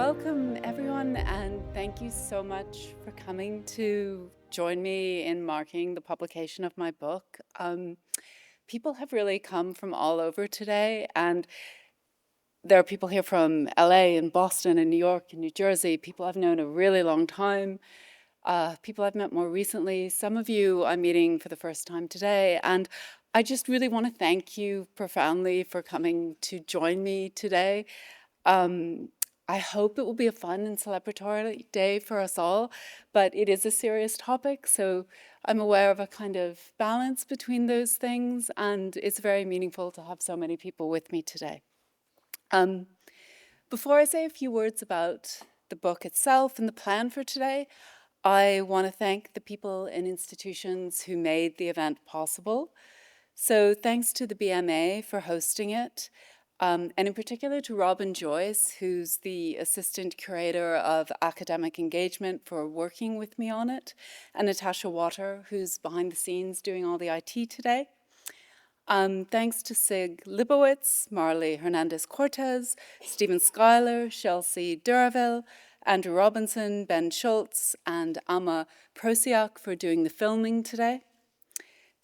Welcome, everyone, and thank you so much for coming to join me in marking the publication of my book. People have really come from all over today, and there are people here from LA and Boston and New York and New Jersey, people I've known a really long time, people I've met more recently. Some of you I'm meeting for the first time today, and I just really want to thank you profoundly for coming to join me today. I hope it will be a fun and celebratory day for us all, but it is a serious topic, so I'm aware of a kind of balance between those things, and it's very meaningful to have so many people with me today. Before I say a few words about the book itself and the plan for today, I want to thank the people and institutions who made the event possible. So thanks to the BMA for hosting it, and in particular to Robin Joyce, who's the Assistant Curator of Academic Engagement, for working with me on it, and Natasha Water, who's behind the scenes doing all the IT today. Thanks to Sig Libowitz, Marley Hernandez-Cortez, Stephen Schuyler, Chelsea Duraville, Andrew Robinson, Ben Schultz, and Amma Prosiak for doing the filming today.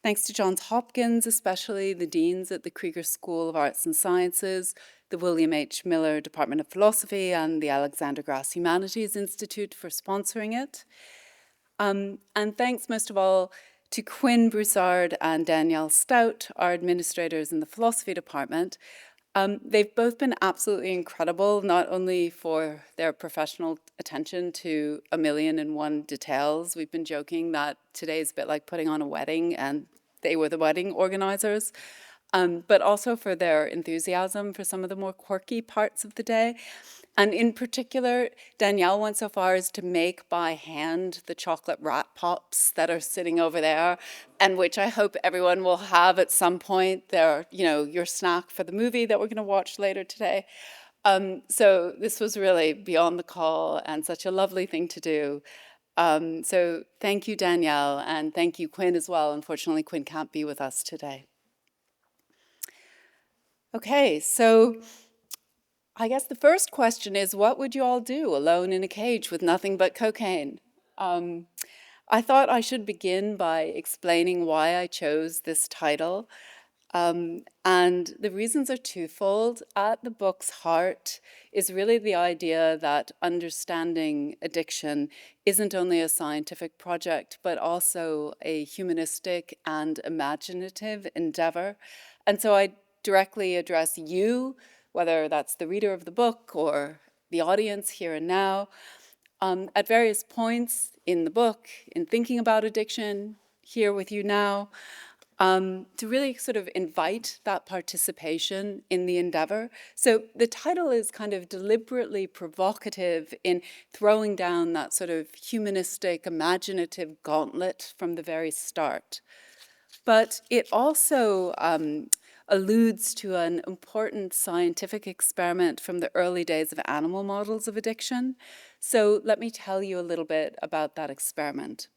Thanks to Johns Hopkins, especially the deans at the Krieger School of Arts and Sciences, the William H. Miller Department of Philosophy, and the Alexander Grass Humanities Institute for sponsoring it. And thanks most of all to Quinn Broussard and Danielle Stout, our administrators in the philosophy department. They've both been absolutely incredible, not only for their professional attention to 1,000,001 details. We've been joking that today's a bit like putting on a wedding, and they were the wedding organizers, but also for their enthusiasm for some of the more quirky parts of the day. And in particular, Danielle went so far as to make by hand the chocolate rat pops that are sitting over there, and which I hope everyone will have at some point. They're, your snack for the movie that we're going to watch later today. So this was really beyond the call and such a lovely thing to do. So thank you, Danielle, and thank you, Quinn, as well. Unfortunately, Quinn can't be with us today. Okay, so I guess the first question is, what would you all do alone in a cage with nothing but cocaine? I thought I should begin by explaining why I chose this title. And the reasons are twofold. At the book's heart is really the idea that understanding addiction isn't only a scientific project, but also a humanistic and imaginative endeavor. And so I directly address you, whether that's the reader of the book or the audience here and now, at various points in the book, in thinking about addiction, here with you now, to really sort of invite that participation in the endeavor. So the title is kind of deliberately provocative in throwing down that sort of humanistic, imaginative gauntlet from the very start. But it also alludes to an important scientific experiment from the early days of animal models of addiction. So let me tell you a little bit about that experiment.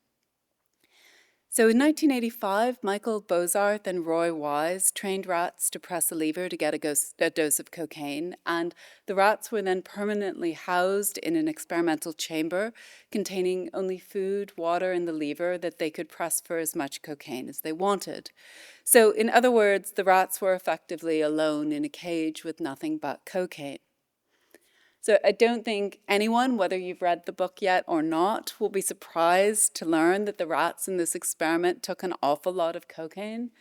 So in 1985, Michael Bozarth and Roy Wise trained rats to press a lever to get a dose of cocaine, and the rats were then permanently housed in an experimental chamber containing only food, water, and the lever that they could press for as much cocaine as they wanted. So in other words, the rats were effectively alone in a cage with nothing but cocaine. So I don't think anyone, whether you've read the book yet or not, will be surprised to learn that the rats in this experiment took an awful lot of cocaine.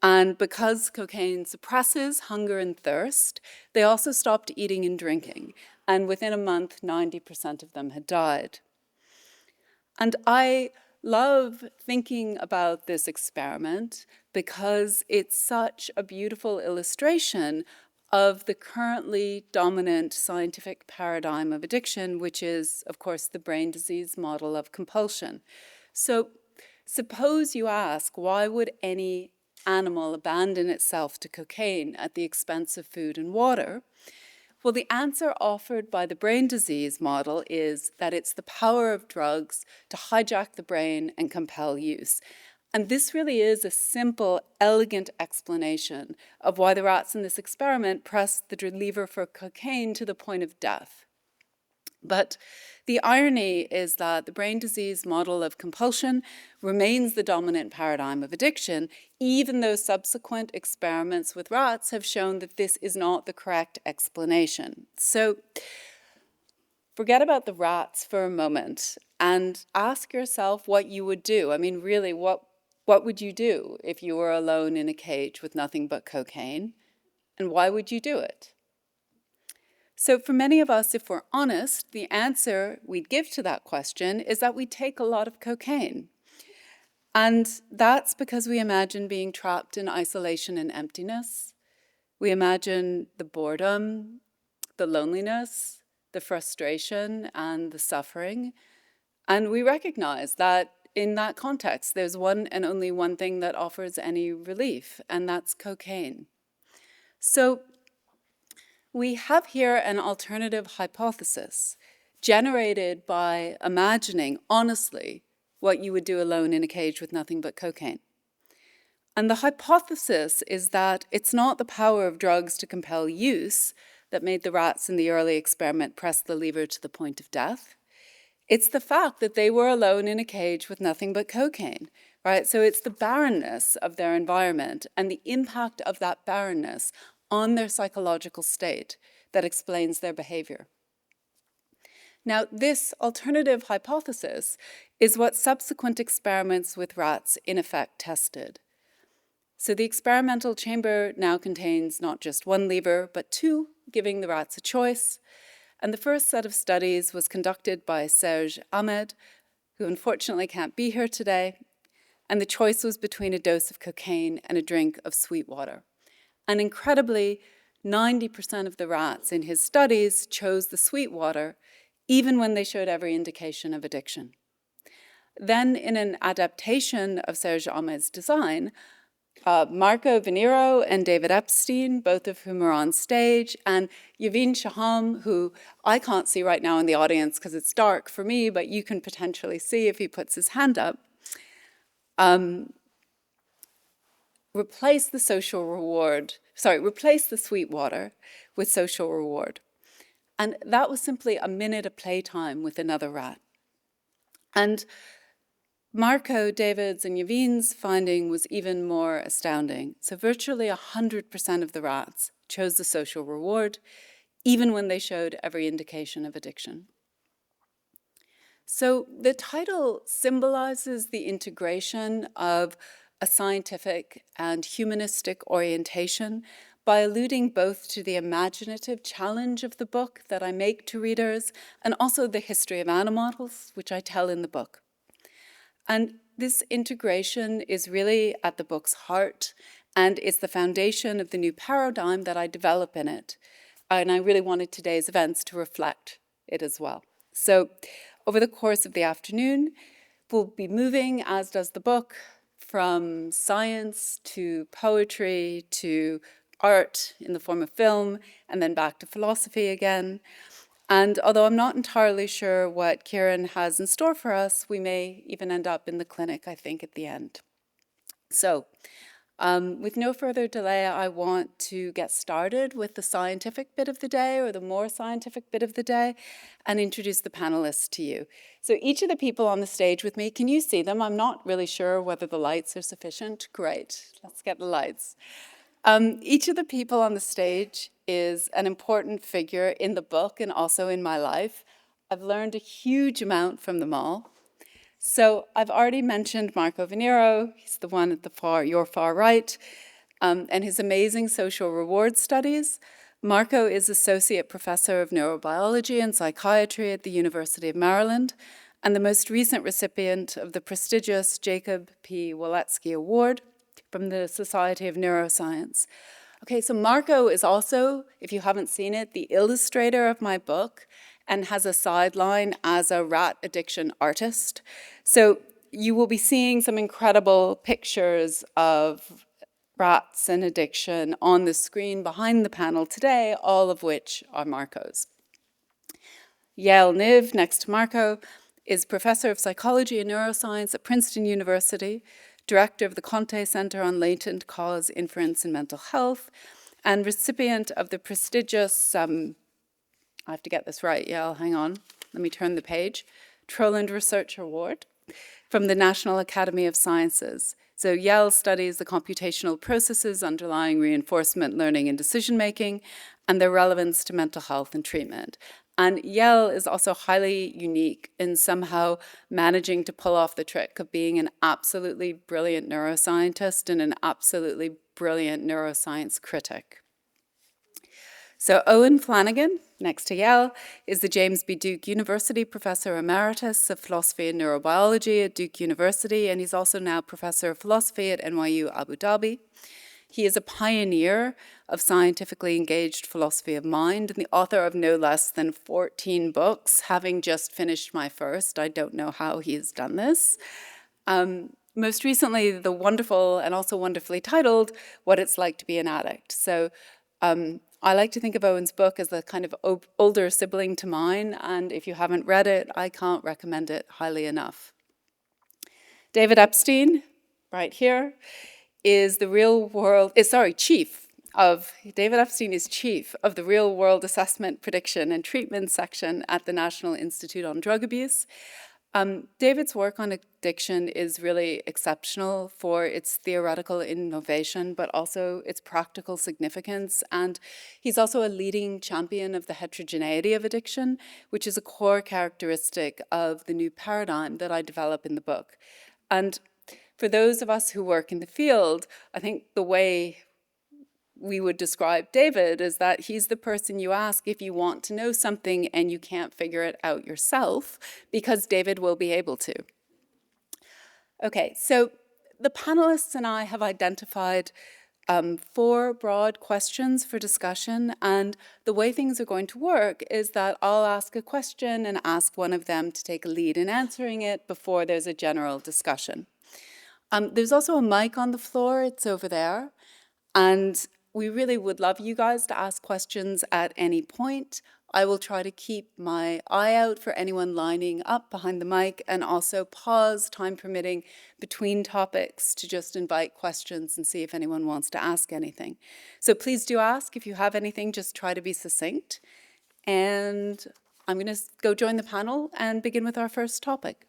And because cocaine suppresses hunger and thirst, they also stopped eating and drinking. And within a month, 90% of them had died. And I love thinking about this experiment because it's such a beautiful illustration of the currently dominant scientific paradigm of addiction, which is, of course, the brain disease model of compulsion. So suppose you ask, why would any animal abandon itself to cocaine at the expense of food and water? Well, the answer offered by the brain disease model is that it's the power of drugs to hijack the brain and compel use. And this really is a simple, elegant explanation of why the rats in this experiment pressed the lever for cocaine to the point of death. But the irony is that the brain disease model of compulsion remains the dominant paradigm of addiction, even though subsequent experiments with rats have shown that this is not the correct explanation. So forget about the rats for a moment and ask yourself what you would do. I mean, really, what would you do if you were alone in a cage with nothing but cocaine? And why would you do it? So for many of us, if we're honest, the answer we'd give to that question is that we take a lot of cocaine. And that's because we imagine being trapped in isolation and emptiness. We imagine the boredom, the loneliness, the frustration, and the suffering. And we recognize that in that context, there's one and only one thing that offers any relief, and that's cocaine. So we have here an alternative hypothesis generated by imagining, honestly, what you would do alone in a cage with nothing but cocaine. And the hypothesis is that it's not the power of drugs to compel use that made the rats in the early experiment press the lever to the point of death. It's the fact that they were alone in a cage with nothing but cocaine, right? So it's the barrenness of their environment and the impact of that barrenness on their psychological state that explains their behavior. Now, this alternative hypothesis is what subsequent experiments with rats in effect tested. So the experimental chamber now contains not just one lever, but two, giving the rats a choice. And the first set of studies was conducted by Serge Ahmed, who unfortunately can't be here today. And the choice was between a dose of cocaine and a drink of sweet water. And incredibly, 90% of the rats in his studies chose the sweet water, even when they showed every indication of addiction. Then, in an adaptation of Serge Ahmed's design, Marco Venniro and David Epstein, both of whom are on stage, and Yavin Shaham, who I can't see right now in the audience because it's dark for me, but you can potentially see if he puts his hand up, replace the sweet water with social reward. And that was simply a minute of playtime with another rat. And Marco, David's, and Yavin's finding was even more astounding. So virtually 100% of the rats chose the social reward, even when they showed every indication of addiction. So the title symbolizes the integration of a scientific and humanistic orientation by alluding both to the imaginative challenge of the book that I make to readers and also the history of animals, which I tell in the book. And this integration is really at the book's heart, and it's the foundation of the new paradigm that I develop in it. And I really wanted today's events to reflect it as well. So over the course of the afternoon, we'll be moving, as does the book, from science to poetry to art in the form of film, and then back to philosophy again. And although I'm not entirely sure what Kieran has in store for us, we may even end up in the clinic, I think, at the end. So, with no further delay, I want to get started with the scientific bit of the day, or the more scientific bit of the day, and introduce the panelists to you. So each of the people on the stage with me, can you see them? I'm not really sure whether the lights are sufficient. Great, let's get the lights. Each of the people on the stage is an important figure in the book and also in my life. I've learned a huge amount from them all. So I've already mentioned Marco Venniro. He's the one at your far right, and his amazing social reward studies. Marco is Associate Professor of Neurobiology and Psychiatry at the University of Maryland, and the most recent recipient of the prestigious Jacob P. Waletsky Award from the Society of Neuroscience. Okay, so Marco is also, if you haven't seen it, the illustrator of my book and has a sideline as a rat addiction artist. So you will be seeing some incredible pictures of rats and addiction on the screen behind the panel today, all of which are Marco's. Yael Niv, next to Marco, is Professor of Psychology and Neuroscience at Princeton University, Director of the Conte Center on Latent Cause Inference in Mental Health, and recipient of the prestigious I have to get this right, Yael, hang on. Let me turn the page. Troland Research Award from the National Academy of Sciences. So Yael studies the computational processes underlying reinforcement learning and decision-making and their relevance to mental health and treatment. And Yael is also highly unique in somehow managing to pull off the trick of being an absolutely brilliant neuroscientist and an absolutely brilliant neuroscience critic. So Owen Flanagan, next to Yael, is the James B. Duke University Professor Emeritus of Philosophy and Neurobiology at Duke University, and he's also now Professor of Philosophy at NYU Abu Dhabi. He is a pioneer of scientifically engaged philosophy of mind and the author of no less than 14 books, having just finished my first. I don't know how he has done this. Most recently, the wonderful and also wonderfully titled, What It's Like to Be an Addict. So I like to think of Owen's book as a kind of older sibling to mine, and if you haven't read it, I can't recommend it highly enough. David Epstein, right here, is the David Epstein is chief of the Real World Assessment, Prediction and Treatment section at the National Institute on Drug Abuse. David's work on addiction is really exceptional for its theoretical innovation, but also its practical significance. And he's also a leading champion of the heterogeneity of addiction, which is a core characteristic of the new paradigm that I develop in the book. And for those of us who work in the field, I think the way we would describe David is that he's the person you ask if you want to know something and you can't figure it out yourself, because David will be able to. Okay, so the panelists and I have identified 4 broad questions for discussion, and the way things are going to work is that I'll ask a question and ask one of them to take a lead in answering it before there's a general discussion. There's also a mic on the floor, it's over there, and we really would love you guys to ask questions at any point. I will try to keep my eye out for anyone lining up behind the mic and also pause, time permitting, between topics to just invite questions and see if anyone wants to ask anything. So please do ask. If you have anything, just try to be succinct. And I'm going to go join the panel and begin with our first topic.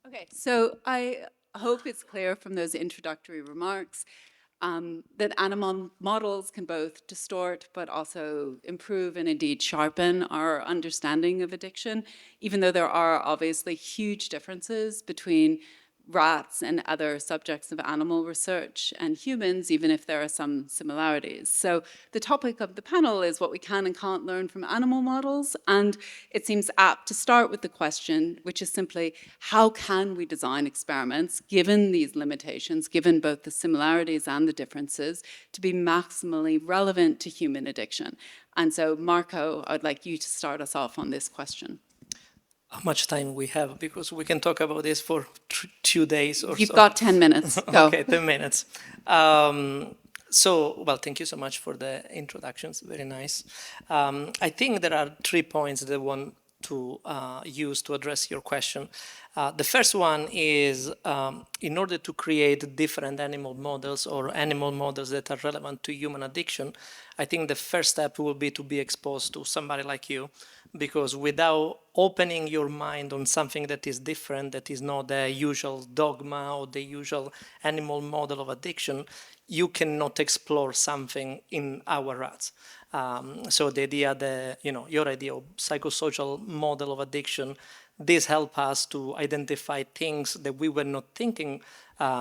Okay, so I hope it's clear from those introductory remarks that animal models can both distort but also improve and indeed sharpen our understanding of addiction, even though there are obviously huge differences between rats and other subjects of animal research and humans, even if there are some similarities. So the topic of the panel is what we can and can't learn from animal models, and it seems apt to start with the question, which is simply, how can we design experiments, given these limitations, given both the similarities and the differences, to be maximally relevant to human addiction? And so, Marco, I'd like you to start us off on this question. How much time we have, because we can talk about this for 2 days or You've got 10 minutes. Go. Okay, 10 minutes. Well, thank you so much for the introductions. Very nice. I think there are 3 points that I want to use to address your question. The first one is, in order to create different animal models or animal models that are relevant to human addiction, I think the first step will be to be exposed to somebody like you, because without opening your mind on something that is different, that is not the usual dogma or the usual animal model of addiction, you cannot explore something in our rats. So the idea, your idea of psychosocial model of addiction, this help us to identify things that we were not thinking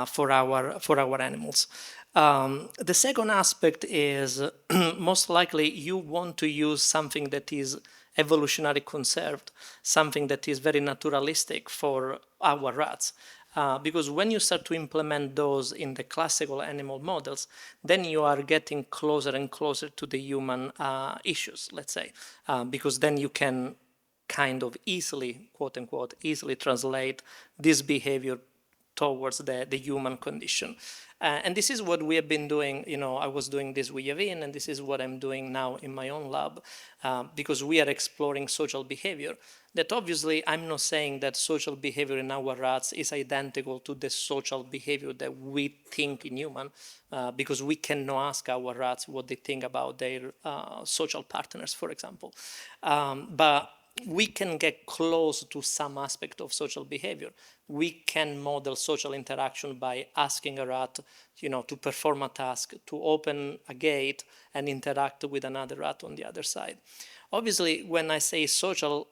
for our animals. The second aspect is most likely you want to use something that is evolutionary conserved, something that is very naturalistic for our rats. Because when you start to implement those in the classical animal models, then you are getting closer and closer to the human issues, let's say, because then you can kind of easily, quote unquote, easily translate this behavior towards the human condition. And this is what we have been doing. I was doing this with Yavin, and this is what I'm doing now in my own lab, because we are exploring social behavior. That obviously, I'm not saying that social behavior in our rats is identical to the social behavior that we think in human, because we cannot ask our rats what they think about their social partners, for example. But we can get close to some aspect of social behavior. We can model social interaction by asking a rat, to perform a task, to open a gate and interact with another rat on the other side. Obviously, when I say social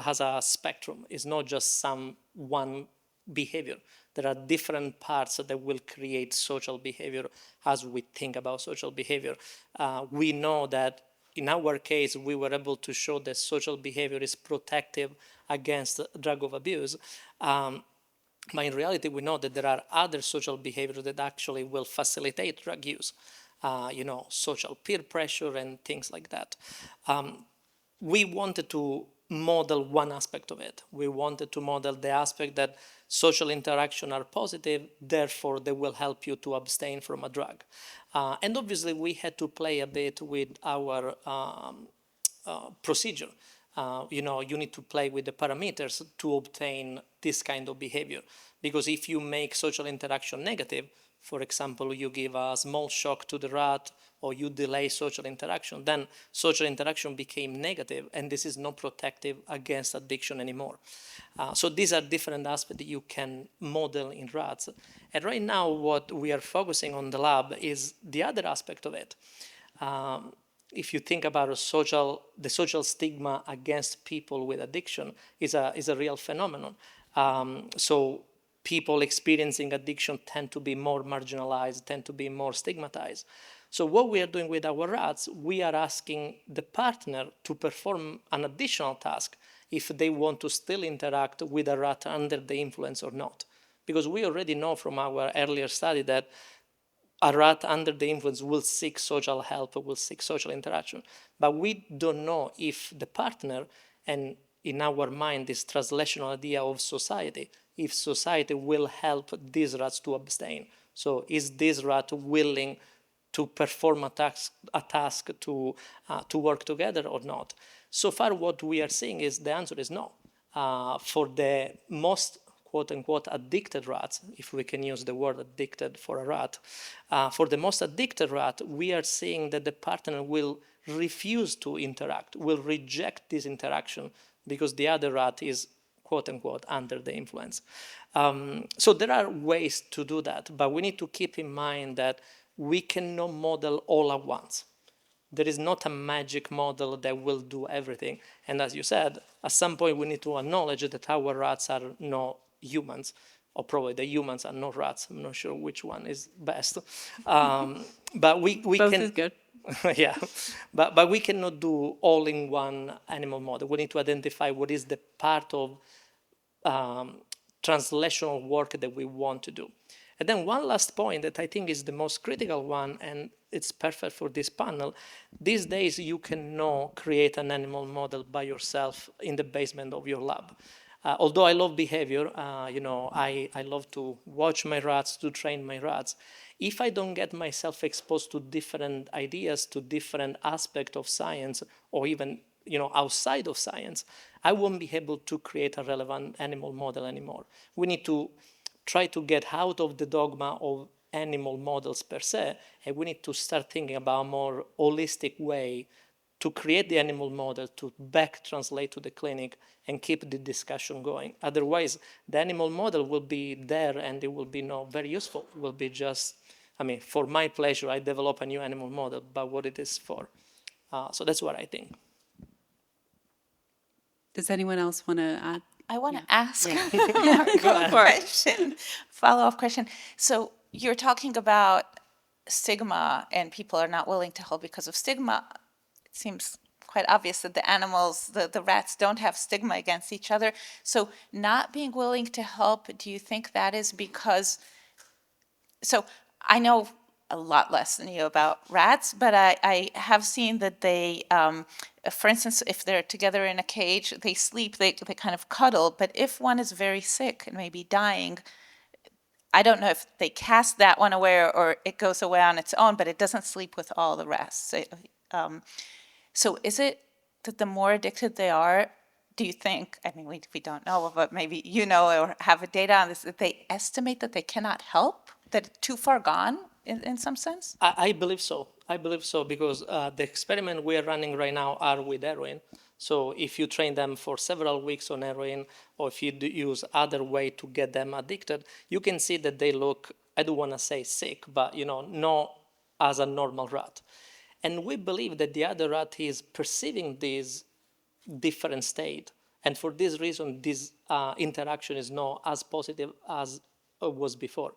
has a spectrum. It's not just one behavior. There are different parts that will create social behavior as we think about social behavior. We know that in our case, we were able to show that social behavior is protective against drug of abuse. But in reality, we know that there are other social behaviors that actually will facilitate drug use. Social peer pressure and things like that. We wanted to model one aspect of it. We wanted to model the aspect that social interaction are positive, therefore they will help you to abstain from a drug. And obviously we had to play a bit with our procedure. You need to play with the parameters to obtain this kind of behavior. Because if you make social interaction negative, for example, you give a small shock to the rat or you delay social interaction, then social interaction became negative, and this is not protective against addiction anymore. So these are different aspects that you can model in rats. And right now, what we are focusing on the lab is the other aspect of it. If you think about the social stigma against people with addiction is a real phenomenon. So people experiencing addiction tend to be more marginalized, tend to be more stigmatized. So what we are doing with our rats, we are asking the partner to perform an additional task if they want to still interact with a rat under the influence or not. Because we already know from our earlier study that a rat under the influence will seek social help, will seek social interaction. But we don't know if the partner, and in our mind, this translational idea of society, if society will help these rats to abstain. So is this rat willing to perform a task to work together or not? So far, what we are seeing is the answer is no. For the most quote-unquote addicted rats, if we can use the word addicted for a rat, for the most addicted rat, we are seeing that the partner will refuse to interact, will reject this interaction because the other rat is quote-unquote under the influence. So there are ways to do that, but we need to keep in mind that we cannot model all at once. There is not a magic model that will do everything. And as you said, at some point we need to acknowledge that our rats are not humans, or probably the humans are not rats. I'm not sure which one is best. But we Both can, is good. yeah, but we cannot do all in one animal model. We need to identify what is the part of translational work that we want to do. And then one last point that I think is the most critical one, and it's perfect for this panel. These days, you cannot create an animal model by yourself in the basement of your lab. Although I love behavior, I love to watch my rats, to train my rats. If I don't get myself exposed to different ideas, to different aspects of science, or even outside of science, I won't be able to create a relevant animal model anymore. We need to try to get out of the dogma of animal models per se, and we need to start thinking about a more holistic way to create the animal model, to back translate to the clinic and keep the discussion going. Otherwise, the animal model will be there and it will be not very useful. It will be just, for my pleasure, I develop a new animal model, but what it is for. So that's what I think. Does anyone else want to add? I want to ask Go a question, follow-up question. So you're talking about stigma and people are not willing to help because of stigma. It seems quite obvious that the animals, the rats don't have stigma against each other. So not being willing to help, do you think that is because, so I know a lot less than you about rats, but I have seen that they, for instance, if they're together in a cage, they sleep, they kind of cuddle, but if one is very sick and maybe dying, I don't know if they cast that one away or it goes away on its own, but it doesn't sleep with all the rest. So is it that the more addicted they are, do you think, I mean, we don't know, but maybe you know or have data on this, that they estimate that they cannot help, that it's too far gone in some sense? I believe so. I believe so because the experiment we are running right now are with heroin. So if you train them for several weeks on heroin, or if you use other way to get them addicted, you can see that they look, I don't want to say sick, but not as a normal rat. And we believe that the other rat is perceiving this different state. And for this reason, this interaction is not as positive as it was before.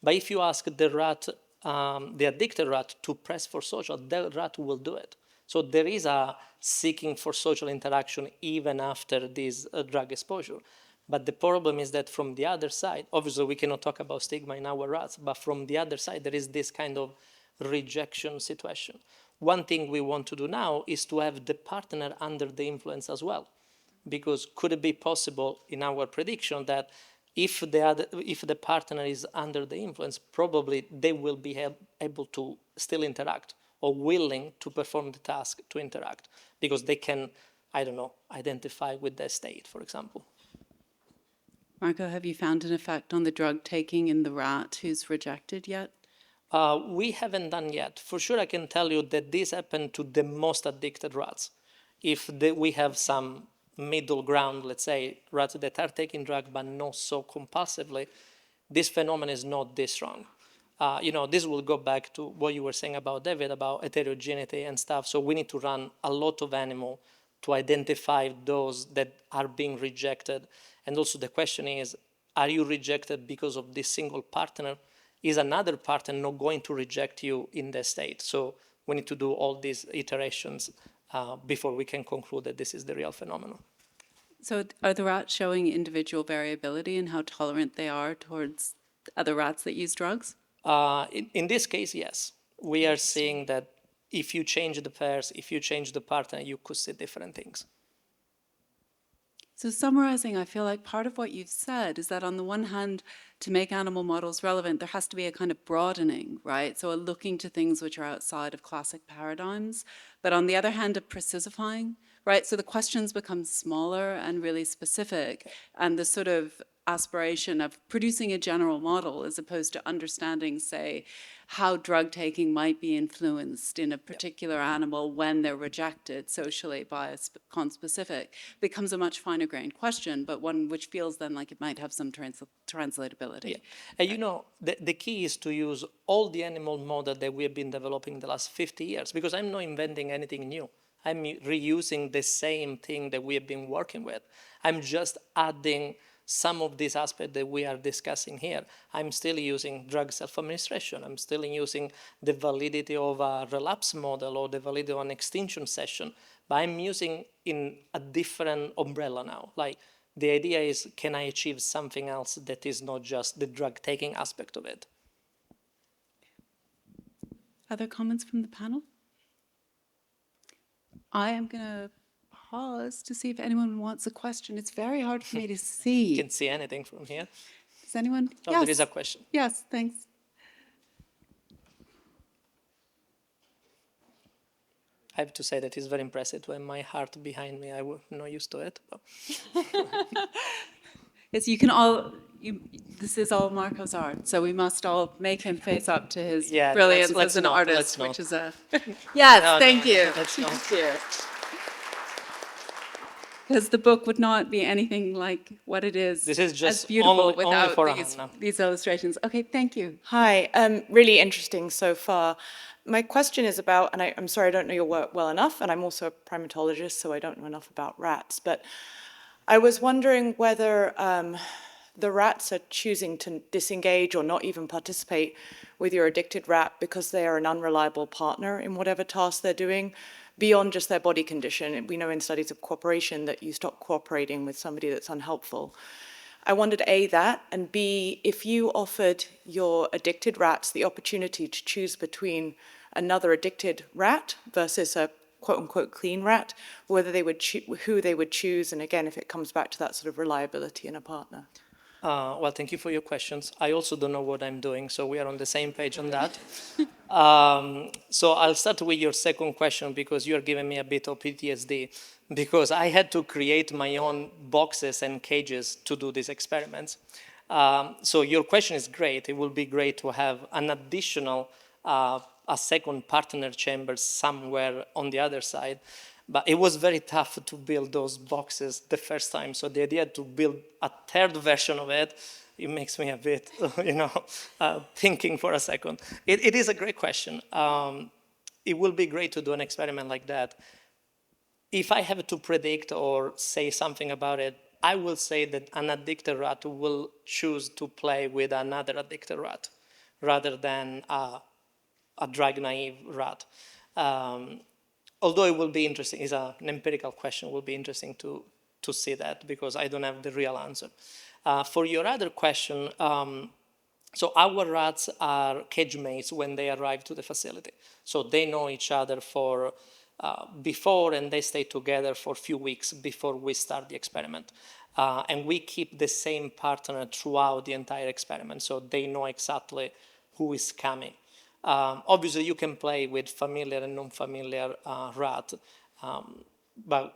But if you ask the rat, the addicted rat, to press for social, the rat will do it. So there is a seeking for social interaction even after this drug exposure. But the problem is that from the other side, obviously we cannot talk about stigma in our rats, but from the other side, there is this kind of rejection situation. One thing we want to do now is to have the partner under the influence as well. Because could it be possible in our prediction that if the partner is under the influence, probably they will be able to still interact or willing to perform the task to interact because they can, I don't know, identify with their state, for example. Marco, have you found an effect on the drug taking in the rat who's rejected yet? We haven't done yet. For sure, I can tell you that this happened to the most addicted rats. If we have some middle ground, let's say, rats that are taking drug but not so compulsively, this phenomenon is not this strong. This will go back to what you were saying about David, about heterogeneity and stuff. So we need to run a lot of animal to identify those that are being rejected. And also the question is, are you rejected because of this single partner? Is another partner not going to reject you in the state? So we need to do all these iterations before we can conclude that this is the real phenomenon. So are the rats showing individual variability in how tolerant they are towards other rats that use drugs? In this case, yes. We are seeing that if you change the pairs, if you change the partner, you could see different things. So summarizing, I feel like part of what you've said is that on the one hand, to make animal models relevant, there has to be a kind of broadening, right? So a looking to things which are outside of classic paradigms. But on the other hand, a precisifying, right? So the questions become smaller and really specific. And the sort of aspiration of producing a general model as opposed to understanding, say, how drug taking might be influenced in a particular animal when they're rejected socially by a conspecific becomes a much finer grained question, but one which feels then like it might have some translatability. Yeah. And the key is to use all the animal model that we have been developing the last 50 years, because I'm not inventing anything new. I'm reusing the same thing that we have been working with. I'm just adding some of these aspects that we are discussing here. I'm still using drug self-administration. I'm still using the validity of a relapse model or the validity of an extinction session, but I'm using in a different umbrella now. Like the idea is, can I achieve something else that is not just the drug taking aspect of it? Other comments from the panel? I am going to pause to see if anyone wants a question. It's very hard for me to see. You can see anything from here. Does anyone? Oh, yes. there is a question. Yes, thanks. I have to say that it's very impressive to have my heart behind me. I was not used to it. But. Yes, you can all, this is all Marco's art, so we must all make him face up to his brilliance as an artist, which is a... Yes, no, thank you. Let's not. Because the book would not be anything like what it is. This is just beautiful only without for these illustrations. Okay, thank you. Hi, really interesting so far. My question is about, and I'm sorry I don't know your work well enough, and I'm also a primatologist, so I don't know enough about rats, but I was wondering whether the rats are choosing to disengage or not even participate with your addicted rat because they are an unreliable partner in whatever task they're doing, beyond just their body condition. We know in studies of cooperation that you stop cooperating with somebody that's unhelpful. I wondered, A, that, and B, if you offered your addicted rats the opportunity to choose between another addicted rat versus a quote-unquote clean rat, whether they would who they would choose, and again, if it comes back to that sort of reliability in a partner. Well, thank you for your questions. I also don't know what I'm doing, so we are on the same page on that. So I'll start with your second question because you're giving me a bit of PTSD because I had to create my own boxes and cages to do these experiments. So your question is great. It will be great to have an additional, a second partner chamber somewhere on the other side. But it was very tough to build those boxes the first time. So the idea to build a third version of it, it makes me a bit, thinking for a second. It is a great question. It will be great to do an experiment like that. If I have to predict or say something about it, I will say that an addicted rat will choose to play with another addicted rat rather than a drug-naive rat. Although it will be interesting, it's an empirical question, it will be interesting to see that because I don't have the real answer. For your other question, so our rats are cage mates when they arrive to the facility. So they know each other for before and they stay together for a few weeks before we start the experiment. And we keep the same partner throughout the entire experiment. So they know exactly who is coming. Obviously, you can play with familiar and non-familiar rat, but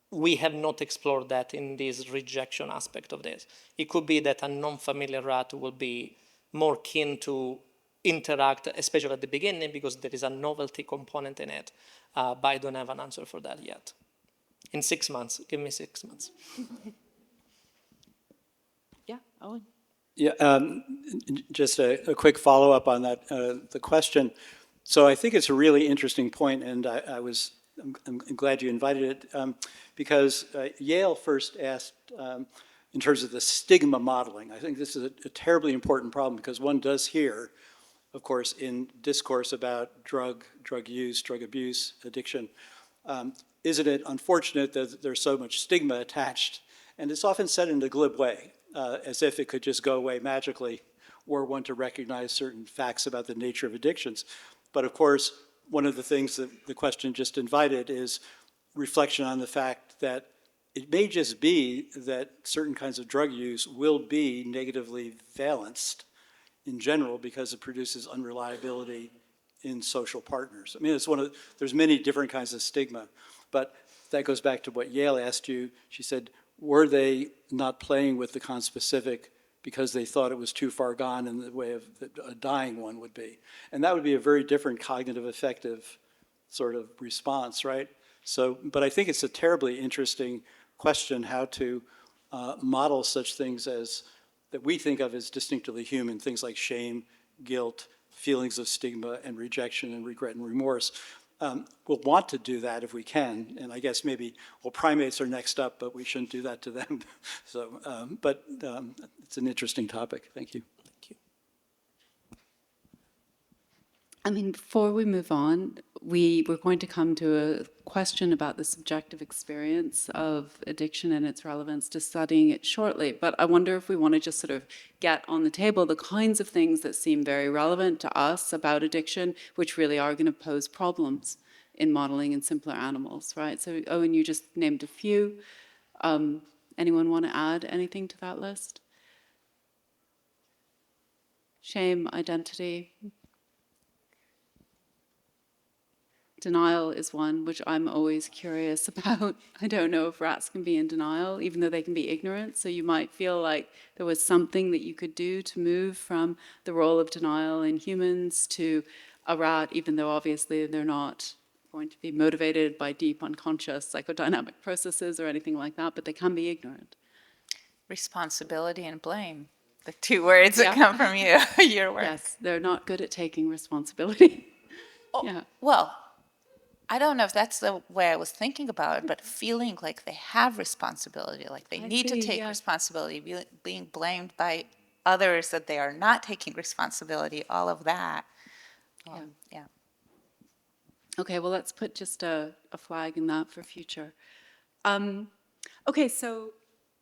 we have not explored that in this rejection aspect of this. It could be that a non-familiar rat will be more keen to interact, especially at the beginning, because there is a novelty component in it, but I don't have an answer for that yet. In 6 months, give me 6 months. Yeah, Owen. Yeah, just a quick follow-up on that, the question. So I think it's a really interesting point, and I'm glad you invited it, because Yael first asked in terms of the stigma modeling. I think this is a terribly important problem because one does hear, of course, in discourse about drug use, drug abuse, addiction, isn't it unfortunate that there's so much stigma attached? And it's often said in a glib way, as if it could just go away magically, were one to recognize certain facts about the nature of addictions. But of course, one of the things that the question just invited is reflection on the fact that it may just be that certain kinds of drug use will be negatively valenced in general because it produces unreliability in social partners. I mean, there's many different kinds of stigma, but that goes back to what Yael asked you. She said, were they not playing with the conspecific because they thought it was too far gone in the way of a dying one would be? And that would be a very different cognitive affective sort of response, right? So, but I think it's a terribly interesting question how to model such things as that we think of as distinctively human, things like shame, guilt, feelings of stigma and rejection and regret and remorse. We'll want to do that if we can, and I guess maybe, well, primates are next up, but we shouldn't do that to them. So, but it's an interesting topic. Thank you. Thank you. I mean, before we move on, we're going to come to a question about the subjective experience of addiction and its relevance to studying it shortly. But I wonder if we want to just sort of get on the table the kinds of things that seem very relevant to us about addiction, which really are going to pose problems in modeling in simpler animals, right? So, Owen, you just named a few. Anyone want to add anything to that list? Shame, identity. Denial is one, which I'm always curious about. I don't know if rats can be in denial, even though they can be ignorant. So you might feel like there was something that you could do to move from the role of denial in humans to a rat, even though obviously they're not going to be motivated by deep unconscious psychodynamic processes or anything like that, but they can be ignorant. Responsibility and blame, the two words that come from you, your work. Yes, they're not good at taking responsibility. Yeah. Well, I don't know if that's the way I was thinking about it, but feeling like they have responsibility, like they need to take responsibility, being blamed by others that they are not taking responsibility, all of that. Yeah. Okay, well, let's put just a flag in that for future. Okay, so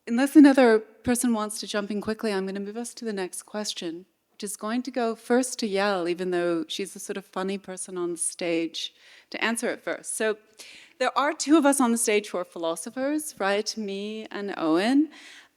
unless another person wants to jump in quickly, I'm going to move us to the next question, which is going to go first to Yael, even though she's the sort of funny person on the stage, to answer it first. So there are two of us on the stage who are philosophers, right? Me and Owen.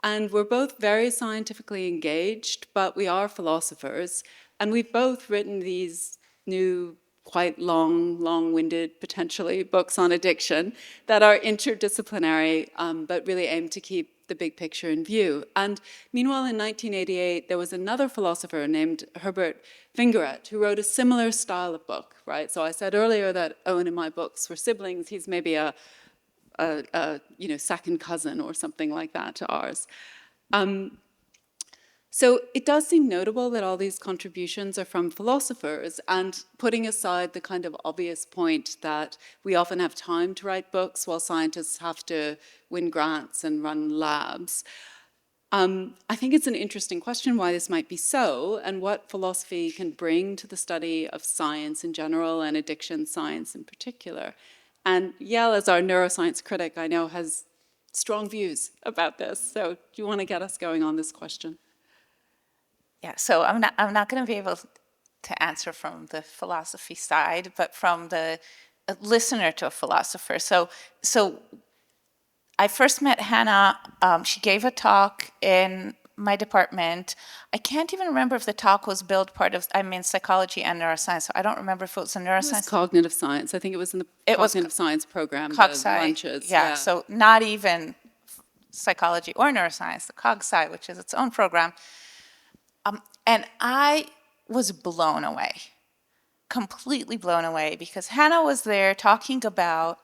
And we're both very scientifically engaged, but we are philosophers. And we've both written these new, quite long-winded, potentially, books on addiction that are interdisciplinary, but really aim to keep the big picture in view. And meanwhile, in 1988, there was another philosopher named Herbert Vingeret who wrote a similar style of book, right? So I said earlier that Owen and my books were siblings. He's maybe a second cousin or something like that to ours. So it does seem notable that all these contributions are from philosophers, and putting aside the kind of obvious point that we often have time to write books while scientists have to win grants and run labs. I think it's an interesting question why this might be so, and what philosophy can bring to the study of science in general and addiction science in particular. And Yael, as our neuroscience critic, I know has strong views about this. So do you want to get us going on this question? Yeah, so I'm not going to be able to answer from the philosophy side, but from the listener to a philosopher. So I first met Hanna. She gave a talk in my department. I can't even remember if the talk was billed part of, I'm in psychology and neuroscience, so I don't remember if it was a neuroscience. It was cognitive science. I think it was in the cognitive science program, Cog the lunches. Yeah, so not even psychology or neuroscience, the Cog Sci, which is its own program. And I was blown away, completely blown away, because Hanna was there talking about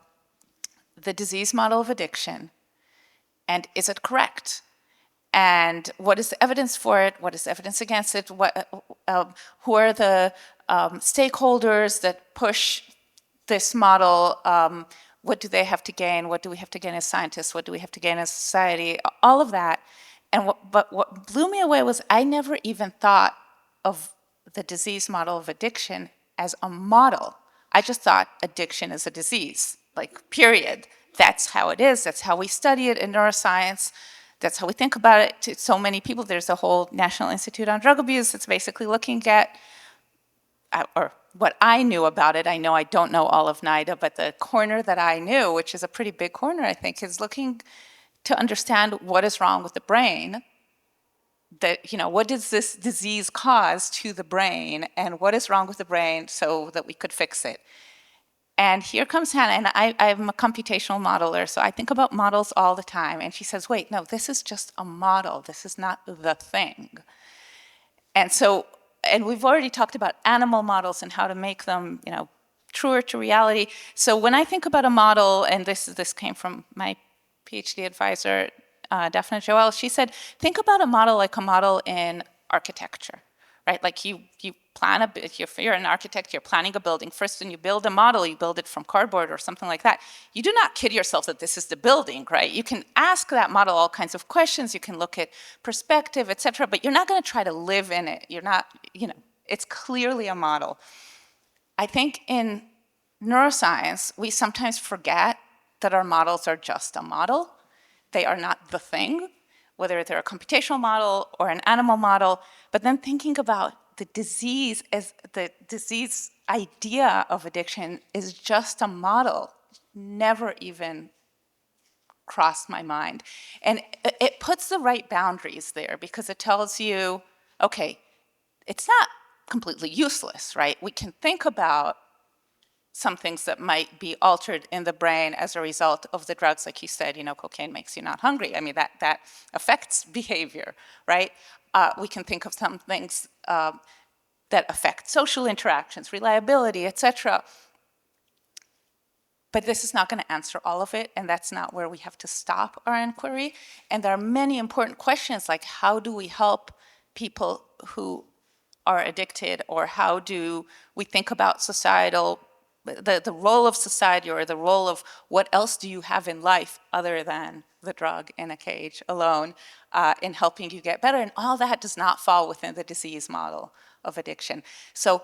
the disease model of addiction, and is it correct? And what is the evidence for it? What is the evidence against it? Who are the stakeholders that push this model? What do they have to gain? What do we have to gain as scientists? What do we have to gain as society? All of that. But what blew me away was I never even thought of the disease model of addiction as a model. I just thought addiction is a disease, like, period. That's how it is. That's how we study it in neuroscience. That's how we think about it to so many people. There's a whole National Institute on Drug Abuse that's basically looking at, or what I knew about it. I know I don't know all of NIDA, but the corner that I knew, which is a pretty big corner, I think, is looking to understand what is wrong with the brain, that, what does this disease cause to the brain, and what is wrong with the brain so that we could fix it. And here comes Hanna, and I'm a computational modeler, so I think about models all the time. And she says, wait, no, this is just a model. This is not the thing. And we've already talked about animal models and how to make them, truer to reality. So when I think about a model, and this came from my PhD advisor, Daphne Yael, she said, think about a model like a model in architecture, right? Like you plan if you're an architect, you're planning a building. First, when you build a model, you build it from cardboard or something like that. You do not kid yourself that this is the building, right? You can ask that model all kinds of questions. You can look at perspective, et cetera, but you're not going to try to live in it. You're not, it's clearly a model. I think in neuroscience, we sometimes forget that our models are just a model. They are not the thing, whether they're a computational model or an animal model. But then thinking about the disease as the disease idea of addiction is just a model, never even crossed my mind. And it puts the right boundaries there, because it tells you, okay, it's not completely useless, right? We can think about some things that might be altered in the brain as a result of the drugs. Like you said, cocaine makes you not hungry. I mean, that affects behavior, right? We can think of some things that affect social interactions, reliability, et cetera. But this is not going to answer all of it, and that's not where we have to stop our inquiry. And there are many important questions, like how do we help people who are addicted, or how do we think about societal, the role of society, or the role of what else do you have in life other than the drug in a cage alone in helping you get better. And all that does not fall within the disease model of addiction. So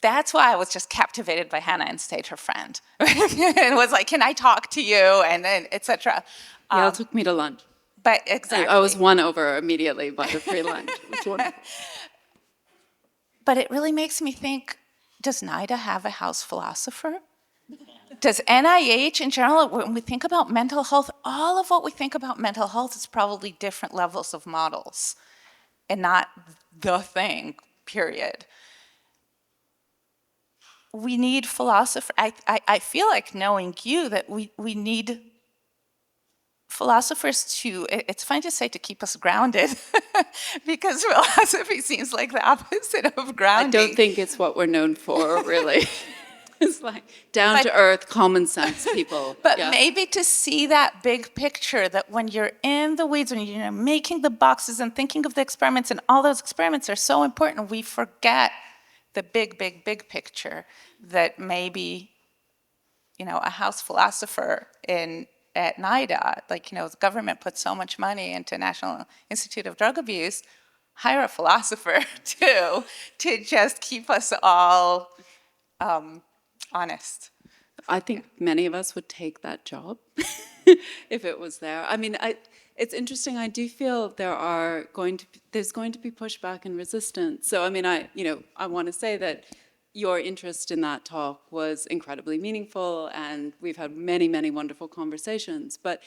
that's why I was just captivated by Hanna and stayed her friend. And was like, can I talk to you? And then, et cetera. Yael took me to lunch. But exactly. I was won over immediately by the free lunch. It was wonderful. But it really makes me think, does NIDA have a house philosopher? Does NIH in general, when we think about mental health, all of what we think about mental health is probably different levels of models and not the thing, period. We need philosophers. I feel like knowing you that we need philosophers to, it's fine to say to keep us grounded, because philosophy seems like the opposite of I grounding. don't think it's what we're known for, really. It's like down to earth, common sense people. But Yeah. maybe to see that big picture, that when you're in the weeds, when you're making the boxes and thinking of the experiments, and all those experiments are so important, we forget the big, big, big picture, that maybe, a house philosopher at NIDA, the government puts so much money into National Institute of Drug Abuse, hire a philosopher too, to just keep us all honest. I think many of us would take that job if it was there. I mean, it's interesting. I do feel there's going to be pushback and resistance. So, I mean, I want to say that your interest in that talk was incredibly meaningful, and we've had many, many wonderful conversations. But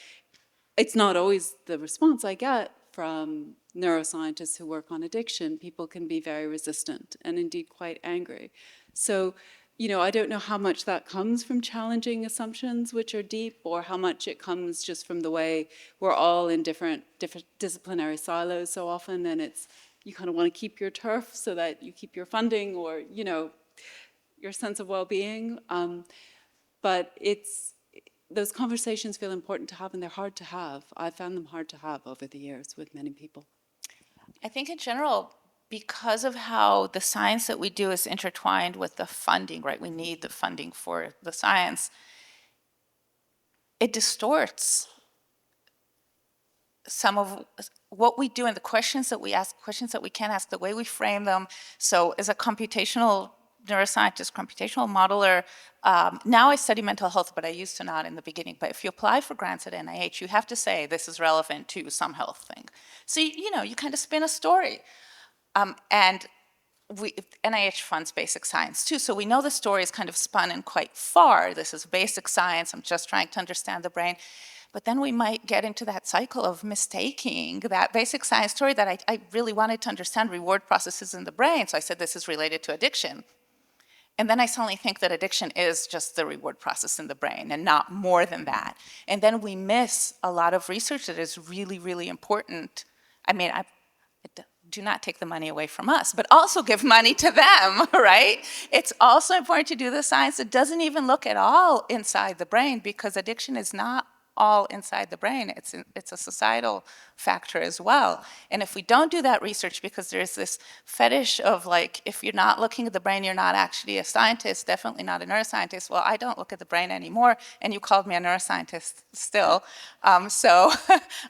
it's not always the response I get from neuroscientists who work on addiction. People can be very resistant and indeed quite angry. So, I don't know how much that comes from challenging assumptions which are deep, or how much it comes just from the way we're all in different disciplinary silos so often, and you kind of want to keep your turf so that you keep your funding or, your sense of well-being. But those conversations feel important to have, and they're hard to have. I've found them hard to have over the years with many people. I think in general, because of how the science that we do is intertwined with the funding, right? We need the funding for the science. It distorts some of what we do and the questions that we ask, questions that we can ask, the way we frame them. So as a computational neuroscientist, computational modeler, now I study mental health, but I used to not in the beginning. But if you apply for grants at NIH, you have to say this is relevant to some health thing. So, you kind of spin a story. And NIH funds basic science too, so we know the story is kind of spun in quite far. This is basic science, I'm just trying to understand the brain. But then we might get into that cycle of mistaking that basic science story that I really wanted to understand reward processes in the brain, so I said this is related to addiction. And then I suddenly think that addiction is just the reward process in the brain and not more than that. And then we miss a lot of research that is really, really important. I mean, do not take the money away from us, but also give money to them, right? It's also important to do the science that doesn't even look at all inside the brain, because addiction is not all inside the brain. It's a societal factor as well. And if we don't do that research, because there's this fetish of if you're not looking at the brain, you're not actually a scientist, definitely not a neuroscientist. Well, I don't look at the brain anymore, and you called me a neuroscientist still. So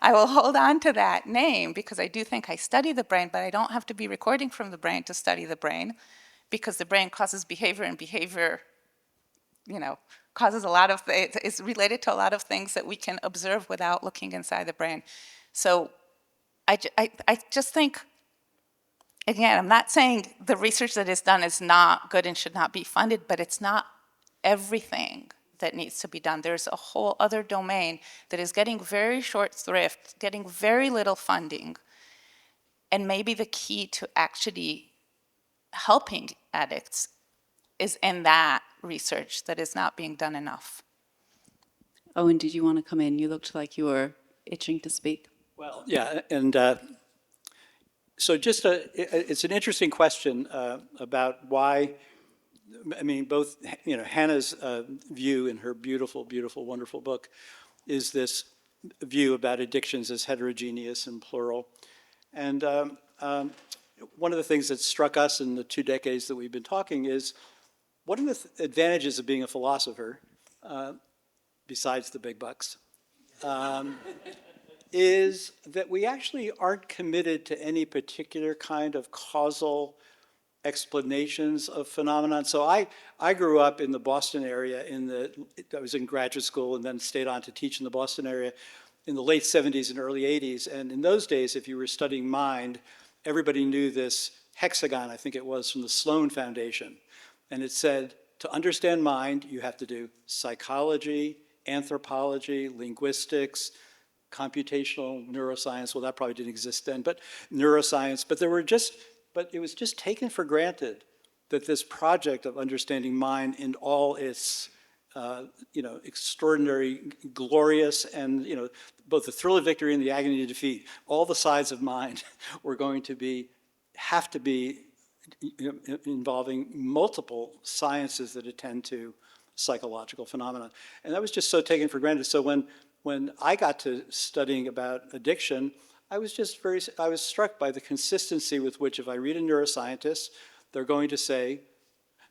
I will hold on to that name, because I do think I study the brain, but I don't have to be recording from the brain to study the brain, because the brain causes behavior, and behavior, causes a lot of, it's related to a lot of things that we can observe without looking inside the brain. So I just think, again, I'm not saying the research that is done is not good and should not be funded, but it's not everything that needs to be done. There's a whole other domain that is getting very short thrift, getting very little funding, and maybe the key to actually helping addicts is in that research that is not being done enough. Owen, did you want to come in? You looked like you were itching to speak. Well, yeah, and so it's an interesting question about why, I mean, both, Hannah's view in her beautiful, beautiful, wonderful book is this view about addictions as heterogeneous and plural. And one of the things that struck us in the 2 decades that we've been talking is, one of the advantages of being a philosopher, besides the big bucks, is that we actually aren't committed to any particular kind of causal explanations of phenomenon. So I grew up in the Boston area I was in graduate school and then stayed on to teach in the Boston area in the late 70s and early 80s. And in those days, if you were studying mind, everybody knew this hexagon, I think it was, from the Sloan Foundation. And it said, to understand mind, you have to do psychology, anthropology, linguistics, computational neuroscience. Well, that probably didn't exist then, but neuroscience. But it was just taken for granted that this project of understanding mind in all its extraordinary, glorious, and both the thrill of victory and the agony of defeat, all the sides of mind were going to have to be involving multiple sciences that attend to psychological phenomena. And that was just so taken for granted. So when I got to studying about addiction, I was struck by the consistency with which, if I read a neuroscientist, they're going to say,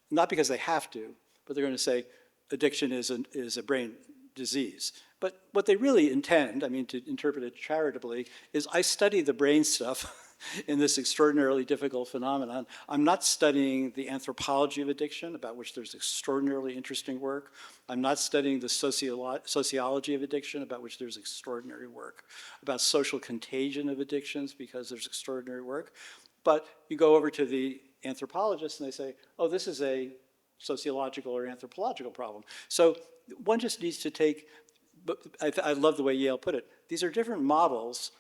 not because they have to, but they're going to say, addiction is a brain disease. But what they really intend, I mean, to interpret it charitably, is I study the brain stuff in this extraordinarily difficult phenomenon. I'm not studying the anthropology of addiction, about which there's extraordinarily interesting work. I'm not studying the sociology of addiction, about which there's extraordinary work. About social contagion of addictions, because there's extraordinary work. But you go over to the anthropologists and they say, oh, this is a sociological or anthropological problem. So one just needs to take, I love the way Yael put it, these are different models,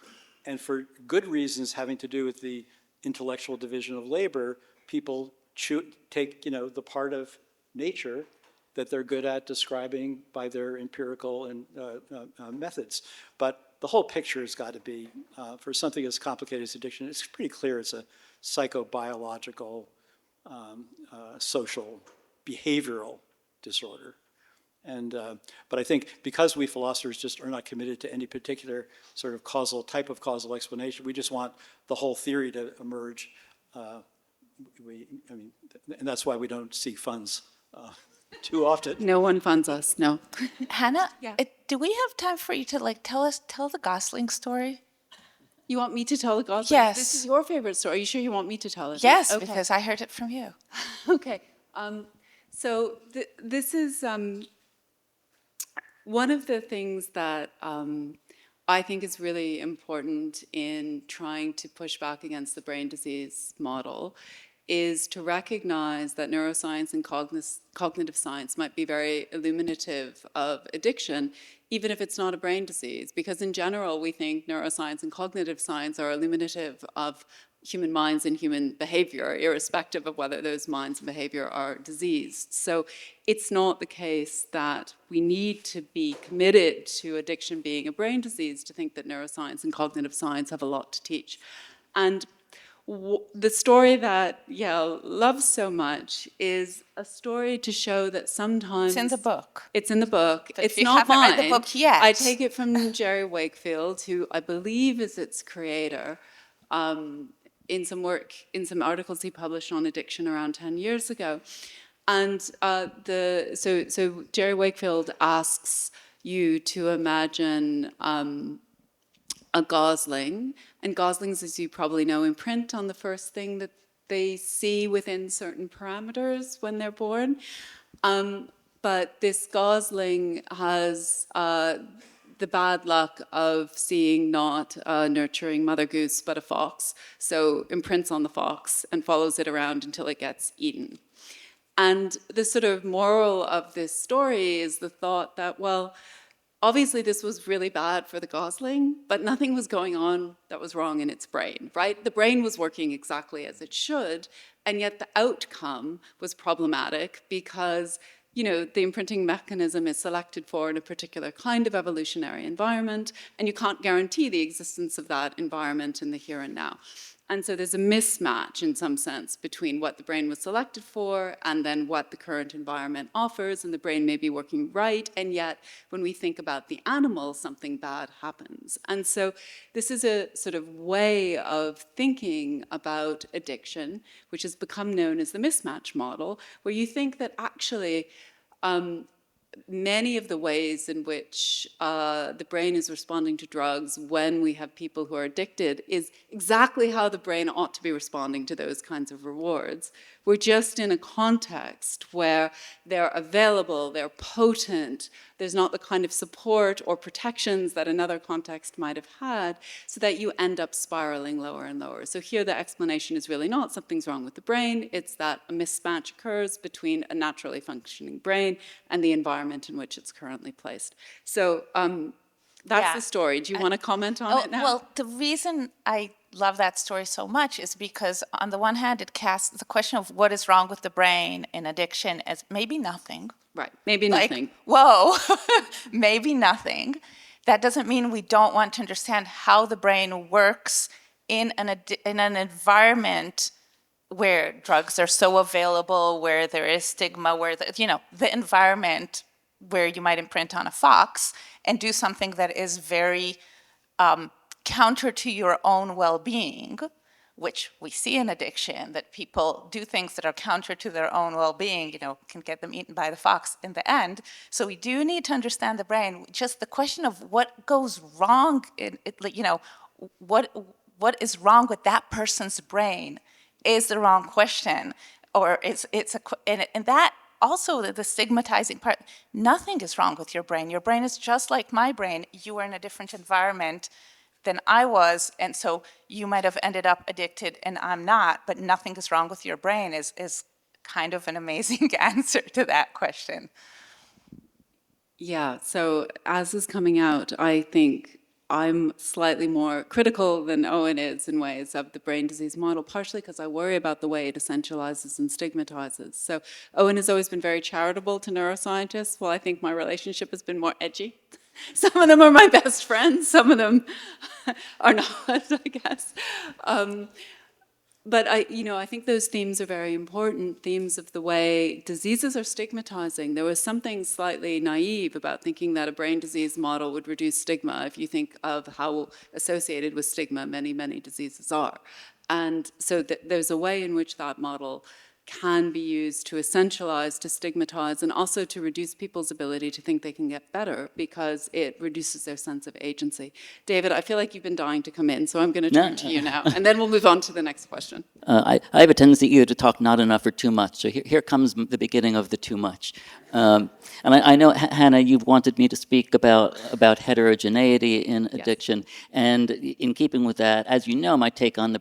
and for good reasons having to do with the intellectual division of labor, people take the part of nature that they're good at describing by their empirical and methods. But the whole picture has got to be, for something as complicated as addiction, it's pretty clear it's a psychobiological, social, behavioral disorder. And, but I think because we philosophers just are not committed to any particular sort of type of causal explanation, we just want the whole theory to emerge. And that's why we don't seek funds too often. No one funds us, no. Hanna, Yeah. do we have time for you to tell the Gosling story? You want me to tell the Gosling? Yes. This is your favorite story. Are you sure you want me to tell it? Yes, Okay. because I heard it from you. Okay. So this is one of the things that I think is really important in trying to push back against the brain disease model is to recognize that neuroscience and cognitive science might be very illuminative of addiction, even if it's not a brain disease. Because in general, we think neuroscience and cognitive science are illuminative of human minds and human behavior, irrespective of whether those minds and behavior are diseased. So it's not the case that we need to be committed to addiction being a brain disease to think that neuroscience and cognitive science have a lot to teach. And the story that Yael loves so much is a story to show that sometimes... It's in the book. It's in the book. But it's if you not haven't mine. read the book yet. I take it from Jerry Wakefield, who I believe is its creator, in some work, in some articles he published on addiction around 10 years ago. And so Jerry Wakefield asks you to imagine a gosling, and goslings, as you probably know, imprint on the first thing that they see within certain parameters when they're born. But this gosling has the bad luck of seeing not a nurturing mother goose, but a fox, so imprints on the fox and follows it around until it gets eaten. And the sort of moral of this story is the thought that, well, obviously this was really bad for the gosling, but nothing was going on that was wrong in its brain, right? The brain was working exactly as it should, and yet the outcome was problematic because the imprinting mechanism is selected for in a particular kind of evolutionary environment, and you can't guarantee the existence of that environment in the here and now. And so there's a mismatch in some sense between what the brain was selected for and then what the current environment offers, and the brain may be working right, and yet when we think about the animal, something bad happens. And so this is a sort of way of thinking about addiction, which has become known as the mismatch model, where you think that actually many of the ways in which the brain is responding to drugs when we have people who are addicted is exactly how the brain ought to be responding to those kinds of rewards. We're just in a context where they're available, they're potent, there's not the kind of support or protections that another context might have had, so that you end up spiraling lower and lower. So here the explanation is really not something's wrong with the brain, it's that a mismatch occurs between a naturally functioning brain and the environment in which it's currently placed. So that's Yeah. the story. Do you want to comment on it now? Well, the reason I love that story so much is because, on the one hand, it casts the question of what is wrong with the brain in addiction as maybe nothing. Right, maybe Like, nothing. whoa, maybe nothing. That doesn't mean we don't want to understand how the brain works in an environment where drugs are so available, where there is stigma, where the environment where you might imprint on a fox and do something that is very counter to your own well-being, which we see in addiction, that people do things that are counter to their own well-being, can get them eaten by the fox in the end. So we do need to understand the brain. Just the question of what goes wrong, what is wrong with that person's brain is the wrong question, or and that also the stigmatizing part. Nothing is wrong with your brain. Your brain is just like my brain. You were in a different environment than I was, and so you might have ended up addicted and I'm not, but nothing is wrong with your brain is kind of an amazing answer to that question. Yeah, so as is coming out, I think I'm slightly more critical than Owen is in ways of the brain disease model, partially because I worry about the way it essentializes and stigmatizes. So Owen has always been very charitable to neuroscientists, while I think my relationship has been more edgy. Some of them are my best friends, some of them are not, I guess. But I think those themes are very important, themes of the way diseases are stigmatizing. There was something slightly naive about thinking that a brain disease model would reduce stigma, if you think of how associated with stigma many, many diseases are. And so there's a way in which that model can be used to essentialize, to stigmatize, and also to reduce people's ability to think they can get better, because it reduces their sense of agency. David, I feel like you've been dying to come in, so I'm going to turn to you now, and then we'll move on to the next question. I have a tendency either to talk not enough or too much, so here comes the beginning of the too much. And I know, Hanna, you've wanted me to speak about heterogeneity in addiction, yes. And in keeping with that, as you know, my take on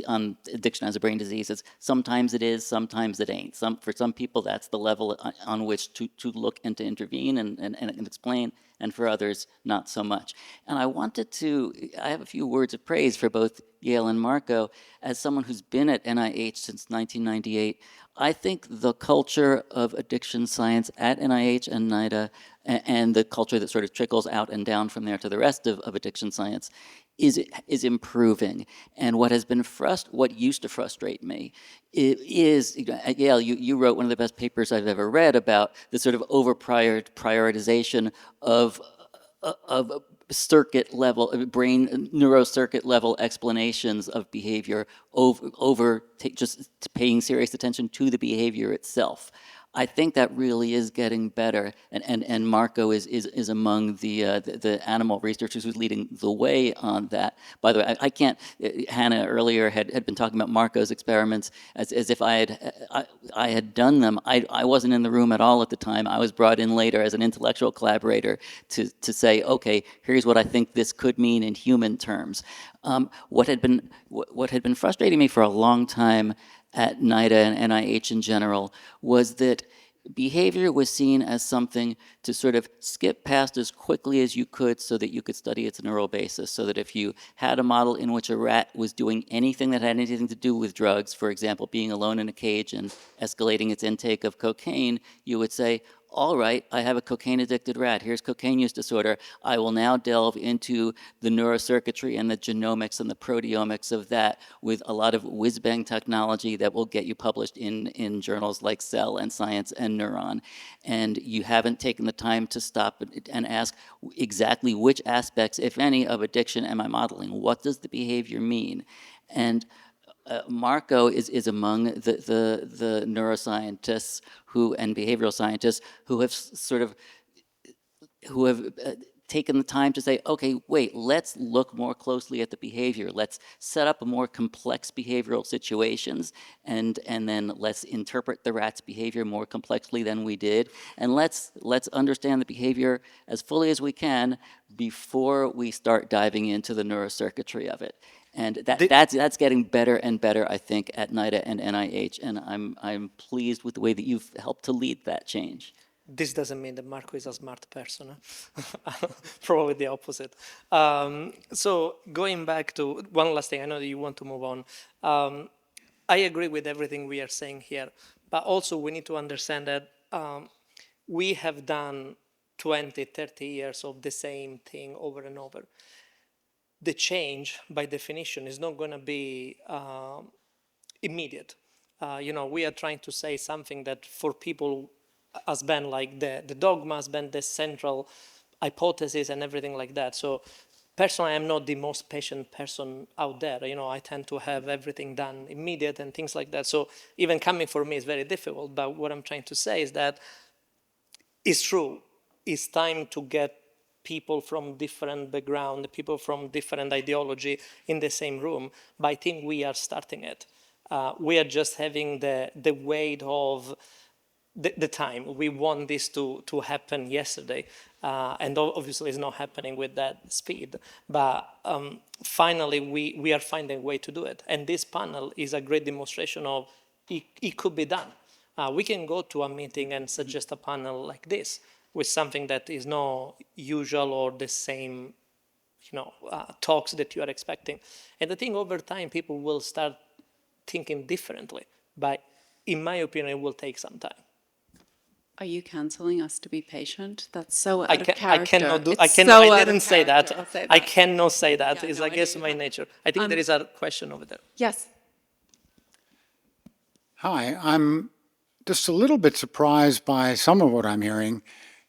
on addiction as a brain disease is sometimes it is, sometimes it ain't. For some people, that's the level on which to look and to intervene and explain, and for others, not so much. And I have a few words of praise for both Yael and Marco. As someone who's been at NIH since 1998, I think the culture of addiction science at NIH and NIDA, and the culture that sort of trickles out and down from there to the rest of addiction science, is improving. And what used to frustrate me is, Yael, you wrote one of the best papers I've ever read about the sort of prioritization of circuit level, brain neurocircuit level explanations of behavior over just paying serious attention to the behavior itself. I think that really is getting better, and Marco is among the animal researchers who's leading the way on that. By the way, I can't. Hanna earlier had been talking about Marco's experiments as if I had done them. I wasn't in the room at all at the time. I was brought in later as an intellectual collaborator to say, okay, here's what I think this could mean in human terms. What had been frustrating me for a long time at NIDA and NIH in general was that behavior was seen as something to sort of skip past as quickly as you could so that you could study its neural basis. So that if you had a model in which a rat was doing anything that had anything to do with drugs, for example, being alone in a cage and escalating its intake of cocaine, you would say, all right, I have a cocaine-addicted rat. Here's cocaine use disorder. I will now delve into the neurocircuitry and the genomics and the proteomics of that with a lot of whiz-bang technology that will get you published in journals like Cell and Science and Neuron. And you haven't taken the time to stop and ask exactly which aspects, if any, of addiction am I modeling? What does the behavior mean? And Marco is among the neuroscientists and behavioral scientists who have taken the time to say, okay, wait, let's look more closely at the behavior. Let's set up more complex behavioral situations, and then let's interpret the rat's behavior more complexly than we did, and let's understand the behavior as fully as we can before we start diving into the neurocircuitry of it. And that's getting better and better, I think, at NIDA and NIH, and I'm pleased with the way that you've helped to lead that change. This doesn't mean that Marco is a smart person. Probably the opposite. So going back to one last thing, I know that you want to move on. I agree with everything we are saying here, but also we need to understand that we have done 20, 30 years of the same thing over and over. The change, by definition, is not going to be immediate. We are trying to say something that for people has been like the dogma has been the central hypothesis and everything like that. So personally, I'm not the most patient person out there. I tend to have everything done immediate and things like that. So even coming for me is very difficult. But what I'm trying to say is that it's true. It's time to get people from different background, people from different ideology in the same room. But I think we are starting it. We are just having the weight of the time. We want this to happen yesterday. And obviously it's not happening with that speed. But finally, we are finding a way to do it. And this panel is a great demonstration of it could be done. We can go to a meeting and suggest a panel like this with something that is not usual or the same talks that you are expecting. And I think over time, people will start thinking differently. But in my opinion, it will take some time. Are you canceling us to be patient? That's so out of character. I cannot do. It's I didn't say that. I'll say that. I cannot say that. Yeah, It's no, I against know you my can't. nature. I think there is a question over there. Yes. Hi, I'm just a little bit surprised by some of what I'm hearing,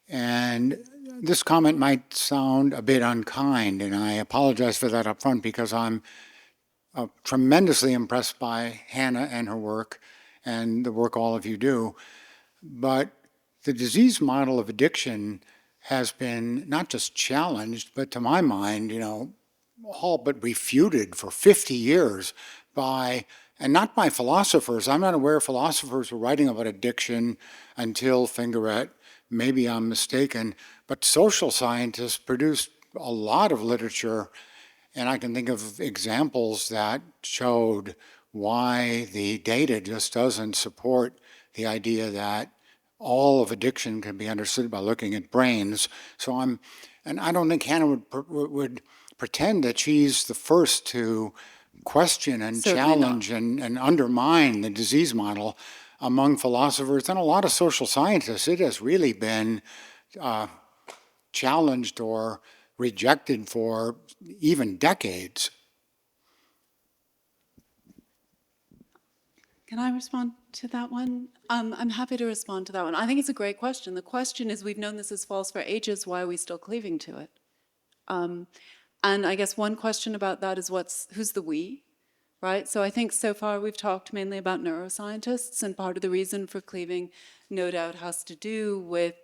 and this comment might sound a bit unkind, and I apologize for that up front because I'm tremendously impressed by Hanna and her work and the work all of you do. But the disease model of addiction has been not just challenged, but to my mind, all but refuted for 50 years by, and not by philosophers. I'm not aware philosophers were writing about addiction until Fingeret. Maybe I'm mistaken, but social scientists produced a lot of literature, and I can think of examples that showed why the data just doesn't support the idea that all of addiction can be understood by looking at brains. And I don't think Hanna would pretend that she's the first to question and Certainly challenge and undermine the disease model among philosophers and a lot of social scientists. It has really been challenged or rejected for even decades. Can I respond to that one? I'm happy to respond to that one. I think it's a great question. The question is, we've known this is false for ages. Why are we still cleaving to it? And I guess one question about that is who's the we, right? So I think so far we've talked mainly about neuroscientists, and part of the reason for cleaving no doubt has to do with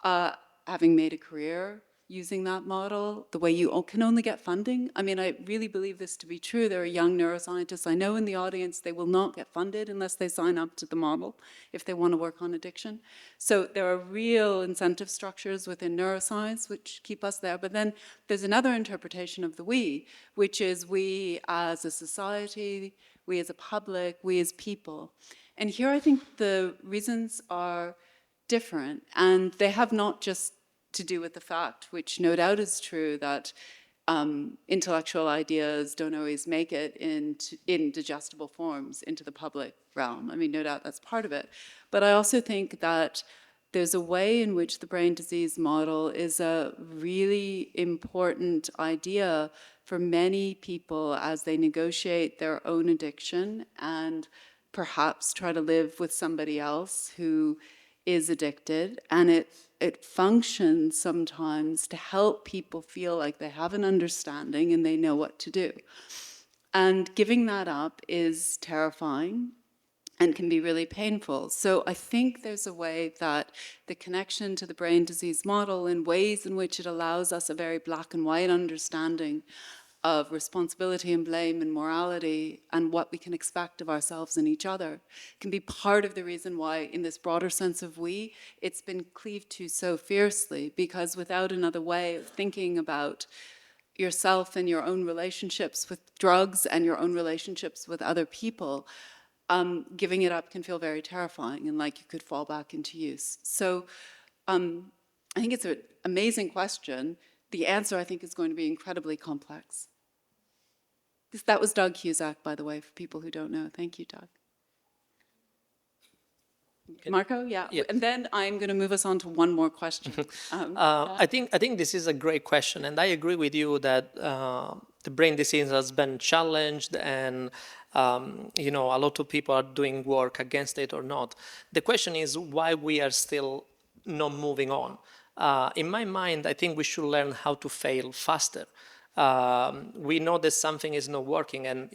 having made a career using that model, the way you can only get funding. I mean, I really believe this to be true. There are young neuroscientists I know in the audience, they will not get funded unless they sign up to the model if they want to work on addiction. So there are real incentive structures within neuroscience which keep us there. But then there's another interpretation of the we, which is we as a society, we as a public, we as people. And here I think the reasons are different, and they have not just to do with the fact, which no doubt is true, that intellectual ideas don't always make it in digestible forms into the public realm. I mean, no doubt that's part of it. But I also think that there's a way in which the brain disease model is a really important idea for many people as they negotiate their own addiction and perhaps try to live with somebody else who is addicted, and it functions sometimes to help people feel like they have an understanding and they know what to do. And giving that up is terrifying and can be really painful. So I think there's a way that the connection to the brain disease model, in ways in which it allows us a very black and white understanding of responsibility and blame and morality and what we can expect of ourselves and each other, can be part of the reason why, in this broader sense of we, it's been cleaved to so fiercely, because without another way of thinking about yourself and your own relationships with drugs and your own relationships with other people, giving it up can feel very terrifying and like you could fall back into use. So I think it's an amazing question. The answer, I think, is going to be incredibly complex. That was Doug Cusack, by the way, for people who don't know. Thank you, Doug. Marco, yeah. And then I'm going to move us on to one more question. I think this is a great question, and I agree with you that the brain disease has been challenged, and a lot of people are doing work against it or not. The question is why we are still not moving on. In my mind, I think we should learn how to fail faster. We know that something is not working, and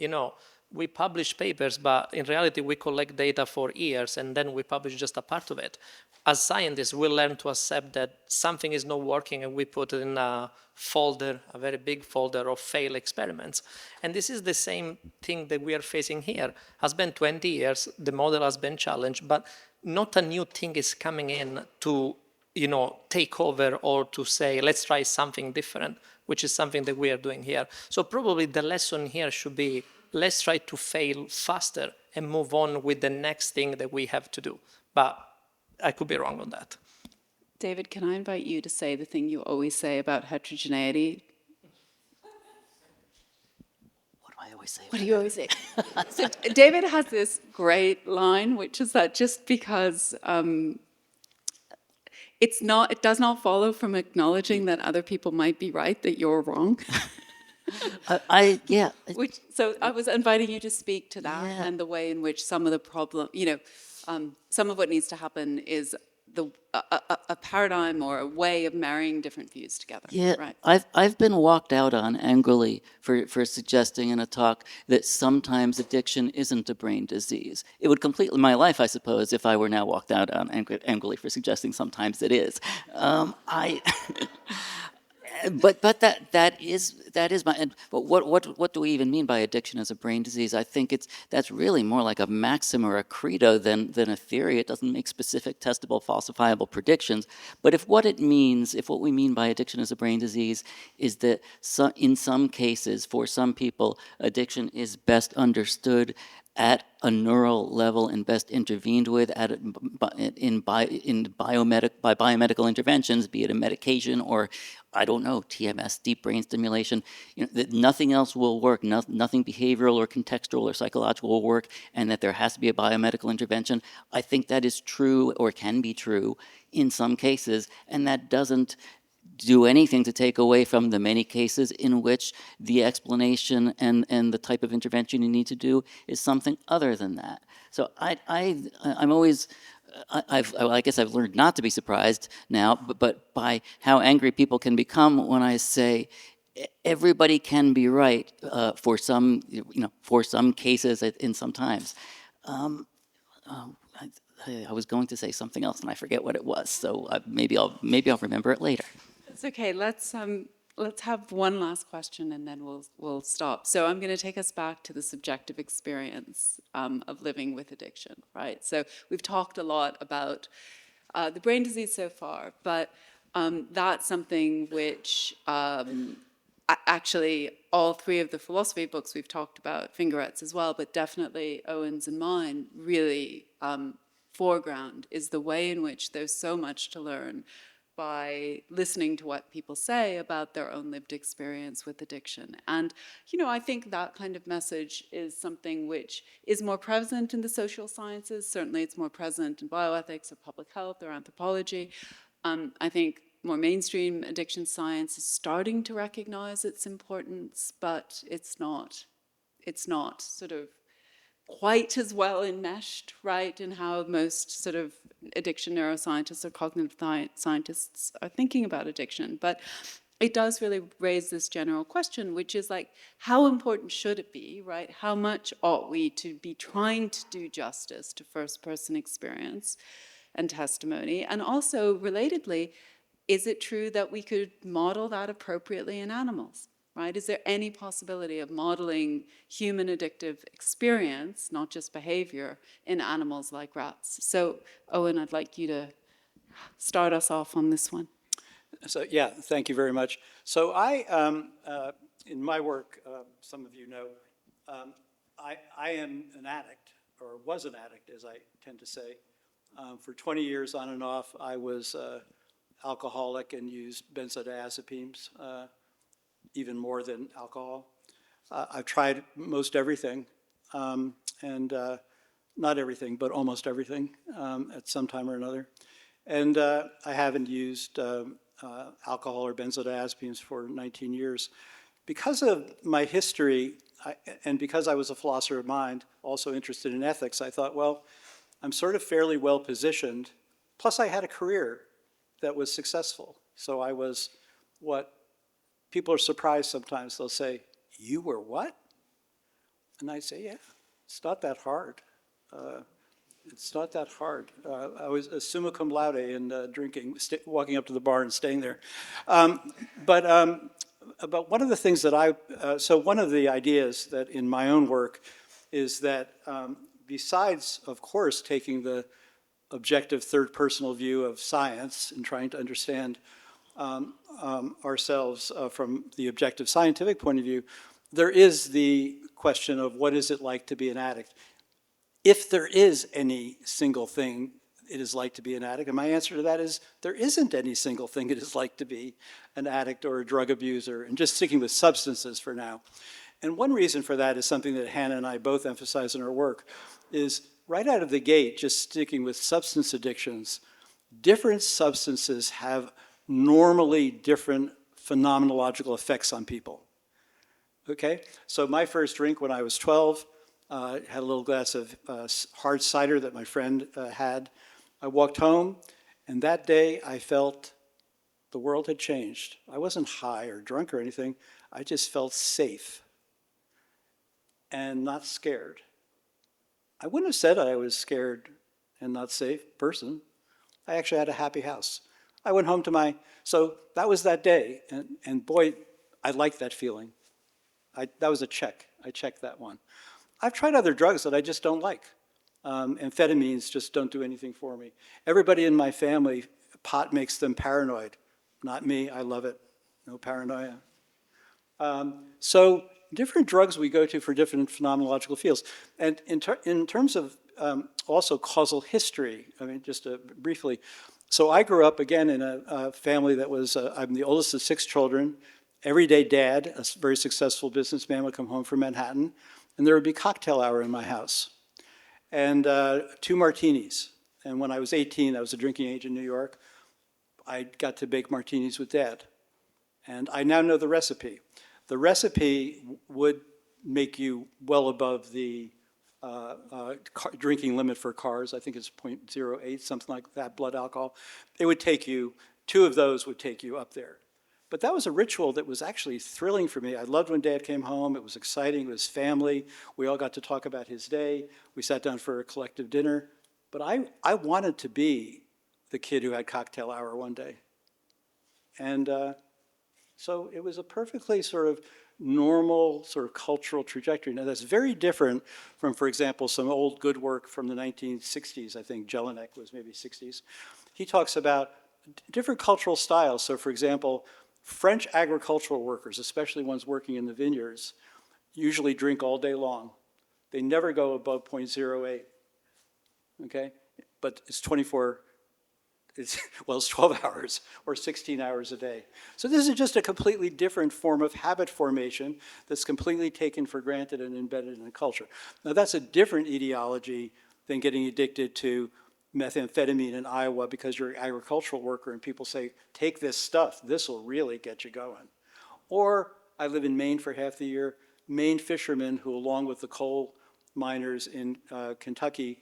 we publish papers, but in reality, we collect data for years, and then we publish just a part of it. As scientists, we learn to accept that something is not working, and we put it in a folder, a very big folder of failed experiments. And this is the same thing that we are facing here. Has been 20 years, the model has been challenged, but not a new thing is coming in to take over or to say, let's try something different, which is something that we are doing here. So probably the lesson here should be, let's try to fail faster and move on with the next thing that we have to do. But I could be wrong on that. David, can I invite you to say the thing you always say about heterogeneity? What do I always say? What do you always say? So David has this great line, which is that just because it does not follow from acknowledging that other people might be right, that you're wrong. Yeah. So I was inviting you to speak to that, Yeah. and the way in which some of the problem, some of what needs to happen is a paradigm or a way of marrying different views together. Yeah, Right. I've been walked out on angrily for suggesting in a talk that sometimes addiction isn't a brain disease. It would completely my life, I suppose, if I were now walked out on angrily for suggesting sometimes it is. But that is my. But what do we even mean by addiction as a brain disease? I think that's really more like a maxim or a credo than a theory. It doesn't make specific, testable, falsifiable predictions. But if what we mean by addiction as a brain disease is that in some cases, for some people, addiction is best understood at a neural level and best intervened with by biomedical interventions, be it a medication or, I don't know, TMS, deep brain stimulation, that nothing else will work, nothing behavioral or contextual or psychological will work, and that there has to be a biomedical intervention. I think that is true or can be true in some cases, and that doesn't do anything to take away from the many cases in which the explanation and the type of intervention you need to do is something other than that. So I'm always, I guess I've learned not to be surprised now, but by how angry people can become when I say everybody can be right for some cases in some times. I was going to say something else and I forget what it was. So maybe I'll remember it later. It's okay. Let's have one last question and then we'll stop. So I'm going to take us back to the subjective experience of living with addiction, right? So we've talked a lot about the brain disease so far, but that's something which actually all three of the philosophy books we've talked about, Fingeret's as well, but definitely Owen's and mine, really foreground is the way in which there's so much to learn by listening to what people say about their own lived experience with addiction. And, I think that kind of message is something which is more present in the social sciences. Certainly it's more present in bioethics or public health or anthropology. I think more mainstream addiction science is starting to recognize its importance, but it's not sort of quite as well enmeshed, right, in how most sort of addiction neuroscientists or cognitive scientists are thinking about addiction. But it does really raise this general question, which is like, how important should it be, right? How much ought we to be trying to do justice to first-person experience and testimony? And also, relatedly, is it true that we could model that appropriately in animals, right? Is there any possibility of modeling human addictive experience, not just behavior, in animals like rats? So, Owen, I'd like you to start us off on this one. So yeah, thank you very much. So in my work, some of you know, I am an addict, or was an addict, as I tend to say. For 20 years on and off, I was alcoholic and used benzodiazepines, even more than alcohol. I've tried most everything, and not everything, but almost everything at some time or another. And I haven't used alcohol or benzodiazepines for 19 years. Because of my history, and because I was a philosopher of mind, also interested in ethics, I thought, well, I'm sort of fairly well positioned. Plus, I had a career that was successful. So I was what people are surprised sometimes. They'll say, "You were what?" And I say, "Yeah, it's not that hard. It's not that hard." I was a summa cum laude in drinking, walking up to the bar and staying there. But one of the things that so one of the ideas that in my own work is that besides, of course, taking the objective third personal view of science and trying to understand ourselves from the objective scientific point of view, there is the question of what is it like to be an addict? If there is any single thing it is like to be an addict, and my answer to that is there isn't any single thing it is like to be an addict or a drug abuser, and just sticking with substances for now. And one reason for that is something that Hanna and I both emphasize in our work, is right out of the gate, just sticking with substance addictions, different substances have normally different phenomenological effects on people. Okay, so my first drink when I was 12, had a little glass of hard cider that my friend had. I walked home, and that day I felt the world had changed. I wasn't high or drunk or anything. I just felt safe and not scared. I wouldn't have said I was scared and not safe person. I actually had a happy house. I went home to so that was that day, and boy, I liked that feeling. That was a check. I checked that one. I've tried other drugs that I just don't like. Amphetamines just don't do anything for me. Everybody in my family, pot makes them paranoid. Not me, I love it. No paranoia. So different drugs we go to for different phenomenological fields. And in terms of also causal history, I mean, just briefly. So I grew up, again, in a family that was, I'm the oldest of 6 children. Everyday dad, a very successful businessman, would come home from Manhattan, and there would be cocktail hour in my house. And 2 martinis. And when I was 18, I was a drinking age in New York. I got to bake martinis with Dad. And I now know the recipe. The recipe would make you well above the drinking limit for cars. I think it's 0.08, something like that, blood alcohol. It would take you, 2 of those would take you up there. But that was a ritual that was actually thrilling for me. I loved when Dad came home. It was exciting. It was family. We all got to talk about his day. We sat down for a collective dinner. But I wanted to be the kid who had cocktail hour one day. And so it was a perfectly sort of normal sort of cultural trajectory. Now that's very different from, for example, some old good work from the 1960s. I think Jelinek was maybe 60s. He talks about different cultural styles. So for example, French agricultural workers, especially ones working in the vineyards, usually drink all day long. They never go above 0.08, okay? But it's 12 hours or 16 hours a day. So this is just a completely different form of habit formation that's completely taken for granted and embedded in the culture. Now that's a different etiology than getting addicted to methamphetamine in Iowa because you're an agricultural worker and people say, take this stuff, this will really get you going. Or I live in Maine for half the year. Maine fishermen who, along with the coal miners in Kentucky,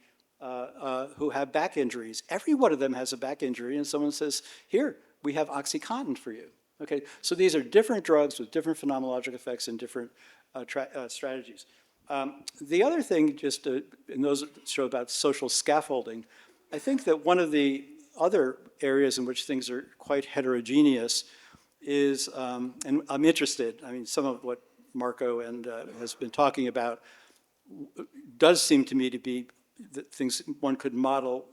who have back injuries. Every one of them has a back injury, and someone says, here, we have OxyContin for you. Okay, so these are different drugs with different phenomenological effects and different strategies. The other thing, just in those that show about social scaffolding, I think that one of the other areas in which things are quite heterogeneous is, and I'm interested, I mean, some of what Marco and has been talking about does seem to me to be things one could model.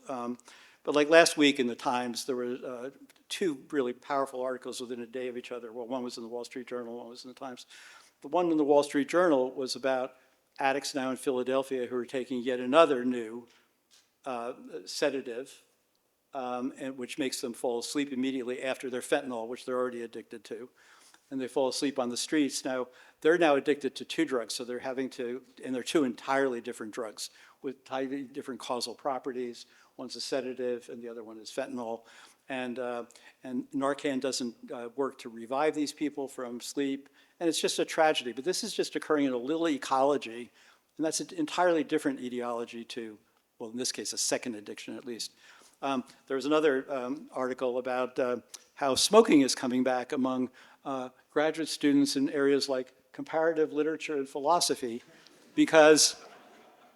But like last week in the Times, there were two really powerful articles within a day of each other. Well, one was in the Wall Street Journal, one was in the Times. The one in the Wall Street Journal was about addicts now in Philadelphia who are taking yet another new sedative, and which makes them fall asleep immediately after their fentanyl, which they're already addicted to. And they fall asleep on the streets. Now, they're now addicted to two drugs, so they're having to, and they're two entirely different drugs with entirely different causal properties. One's a sedative, and the other one is fentanyl. And Narcan doesn't work to revive these people from sleep, and it's just a tragedy. But this is just occurring in a little ecology, and that's an entirely different etiology to, well, in this case, a second addiction at least. There was another article about how smoking is coming back among graduate students in areas like comparative literature and philosophy, because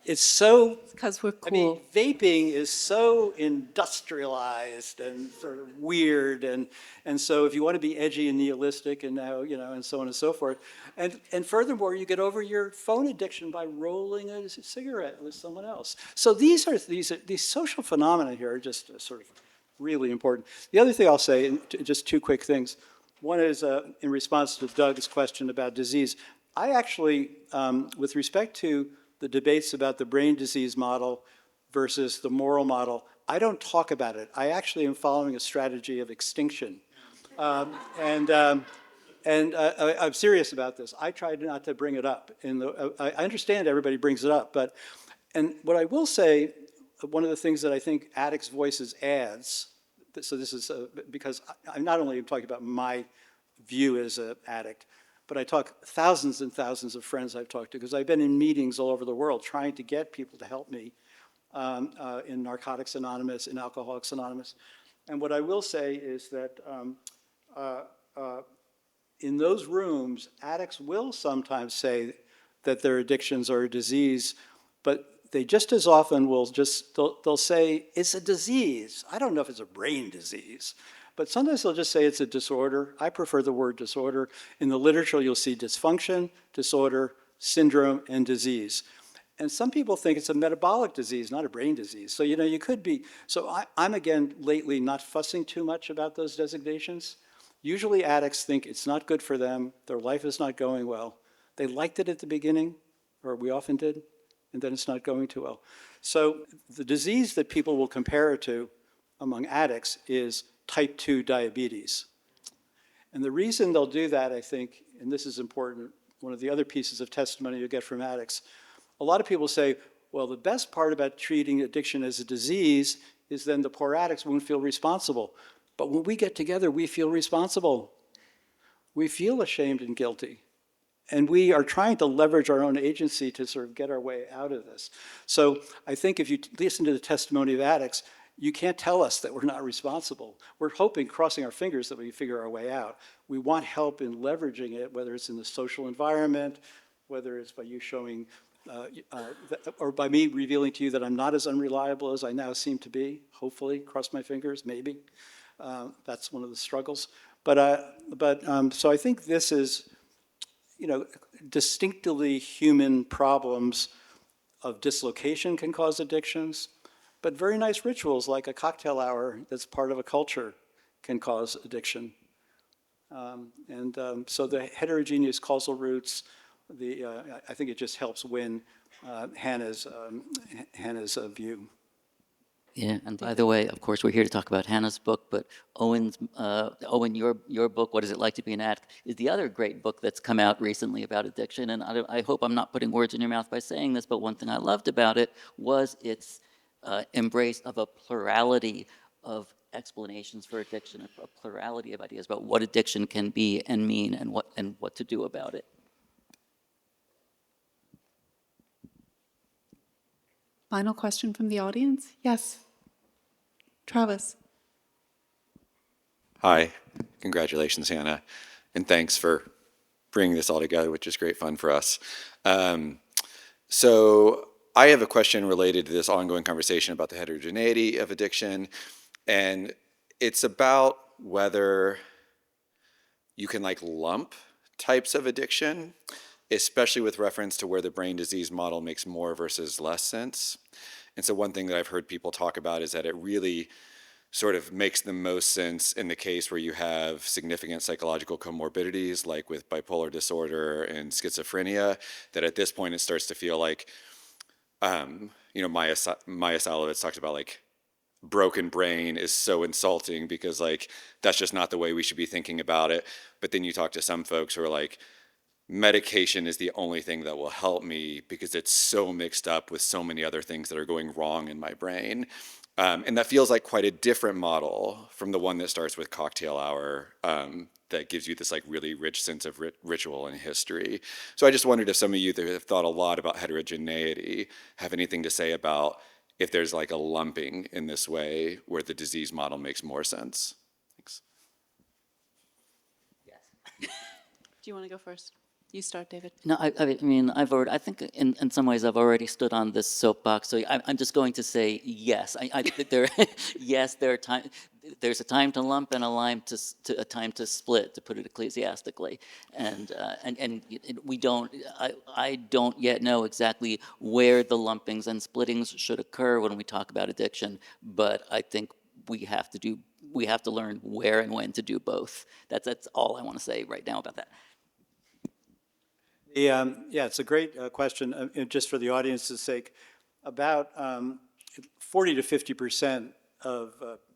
it's so, Because we're I mean, cool. vaping is so industrialized and sort of weird, and so if you want to be edgy and nihilistic, and now, you know, and so on and so forth, and furthermore, you get over your phone addiction by rolling a cigarette with someone else. So these social phenomena here are just sort of really important. The other thing I'll say, and just two quick things. One is in response to Doug's question about disease. I actually, with respect to the debates about the brain disease model versus the moral model, I don't talk about it. I actually am following a strategy of extinction. I'm serious about this. I tried not to bring it up. I understand everybody brings it up, but, and what I will say, one of the things that I think Addicts' Voices adds, so this is because I'm not only talking about my view as an addict, but I talk thousands and thousands of friends I've talked to, because I've been in meetings all over the world trying to get people to help me in Narcotics Anonymous, in Alcoholics Anonymous. And what I will say is that in those rooms, addicts will sometimes say that their addictions are a disease, but they just as often will they'll say, it's a disease. I don't know if it's a brain disease. But sometimes they'll just say it's a disorder. I prefer the word disorder. In the literature, you'll see dysfunction, disorder, syndrome, and disease. And some people think it's a metabolic disease, not a brain disease. So, you know, you could be, so I'm again, lately, not fussing too much about those designations. Usually addicts think it's not good for them, their life is not going well. They liked it at the beginning, or we often did, and then it's not going too well. So the disease that people will compare it to among addicts is type 2 diabetes. And the reason they'll do that, I think, and this is important, one of the other pieces of testimony you get from addicts, a lot of people say, well, the best part about treating addiction as a disease is then the poor addicts won't feel responsible. But when we get together, we feel responsible. We feel ashamed and guilty. And we are trying to leverage our own agency to sort of get our way out of this. So I think if you listen to the testimony of addicts, you can't tell us that we're not responsible. We're hoping, crossing our fingers, that we figure our way out. We want help in leveraging it, whether it's in the social environment, whether it's by you showing, or by me revealing to you that I'm not as unreliable as I now seem to be, hopefully, cross my fingers, maybe. That's one of the struggles. So I think this is, you know, distinctively human problems of dislocation can cause addictions. But very nice rituals like a cocktail hour that's part of a culture can cause addiction. So the heterogeneous causal roots, I think it just helps win Hanna's view. Yeah, and by the way, of course, we're here to talk about Hanna's book, but Owen, your book, What Is It Like to Be an Addict, is the other great book that's come out recently about addiction. And I hope I'm not putting words in your mouth by saying this, but one thing I loved about it was its embrace of a plurality of explanations for addiction, a plurality of ideas about what addiction can be and mean and what to do about it. Final question from the audience? Yes. Travis. Hi. Congratulations, Hannah. And thanks for bringing this all together, which is great fun for us. So I have a question related to this ongoing conversation about the heterogeneity of addiction. And it's about whether you can like lump types of addiction, especially with reference to where the brain disease model makes more versus less sense. And so one thing that I've heard people talk about is that it really sort of makes the most sense in the case where you have significant psychological comorbidities, like with bipolar disorder and schizophrenia, that at this point it starts to feel like, Maya Salovitz talked about like broken brain is so insulting because like that's just not the way we should be thinking about it. But then you talk to some folks who are like, medication is the only thing that will help me because it's so mixed up with so many other things that are going wrong in my brain. And that feels like quite a different model from the one that starts with cocktail hour, that gives you this like really rich sense of ritual and history. So I just wondered if some of you that have thought a lot about heterogeneity have anything to say about if there's like a lumping in this way where the disease model makes more sense. Thanks. Yes. Do you want to go first? You start, David. No, I mean, I think in some ways I've already stood on this soapbox, so I'm just going to say yes. I think yes, there's a time to lump and a time to split, to put it ecclesiastically, and we don't, I don't yet know exactly where the lumpings and splittings should occur when we talk about addiction, but I think we have to learn where and when to do both. That's all I want to say right now about that. Yeah, it's a great question. And just for the audience's sake, about 40 to 50% of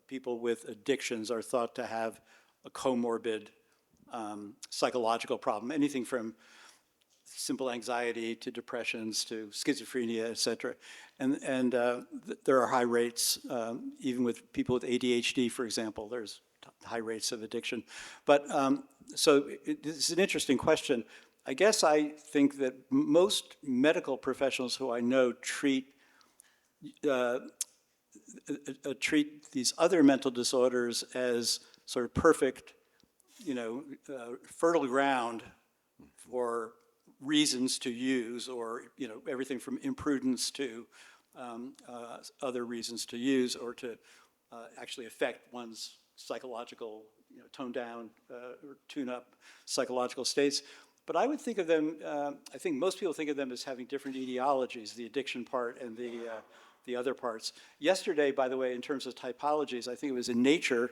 people with addictions are thought to have a comorbid psychological problem, anything from simple anxiety to depressions to schizophrenia, et cetera. And there are high rates, even with people with ADHD, for example, there's high rates of addiction. But so it's an interesting question. I guess I think that most medical professionals who I know treat these other mental disorders as sort of perfect, fertile ground for reasons to use, or everything from imprudence to other reasons to use, or to actually affect one's psychological, tone down or tune up psychological states. But I would think of them, I think most people think of them as having different etiologies, the addiction part and the other parts. Yesterday, by the way, in terms of typologies, I think it was in Nature,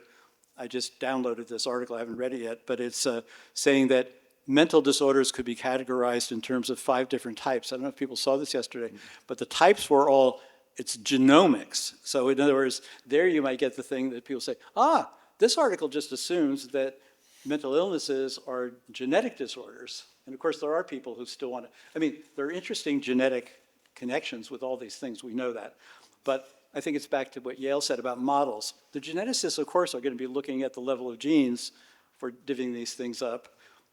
I just downloaded this article, I haven't read it yet, but it's saying that mental disorders could be categorized in terms of 5 different types. I don't know if people saw this yesterday, but the types were all, it's genomics. So in other words, there you might get the thing that people say, this article just assumes that mental illnesses are genetic disorders. And of course, there are people who still want to, there are interesting genetic connections with all these things, we know that. But I think it's back to what Yael said about models. The geneticists, of course, are going to be looking at the level of genes for divvying these things up.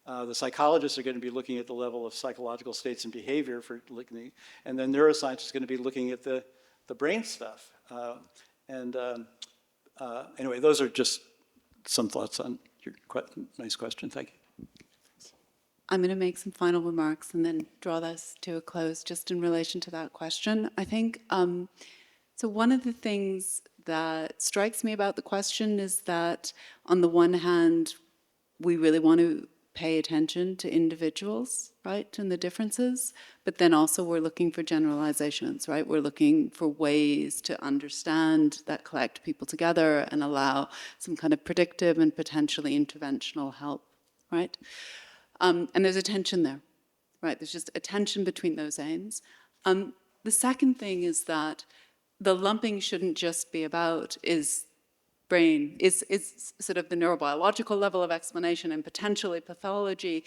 The psychologists are going to be looking at the level of psychological states and behavior for looking, and then neuroscience is going to be looking at the brain stuff. Anyway, those are just some thoughts on your nice question. Thank you. I'm going to make some final remarks and then draw this to a close just in relation to that question. I think, so one of the things that strikes me about the question is that on the one hand, we really want to pay attention to individuals, right, and the differences, but then also we're looking for generalizations, right? We're looking for ways to understand that collect people together and allow some kind of predictive and potentially interventional help, right? And there's a tension there, right? There's just a tension between those aims. The second thing is that the lumping shouldn't just be about brain, is sort of the neurobiological level of explanation and potentially pathology,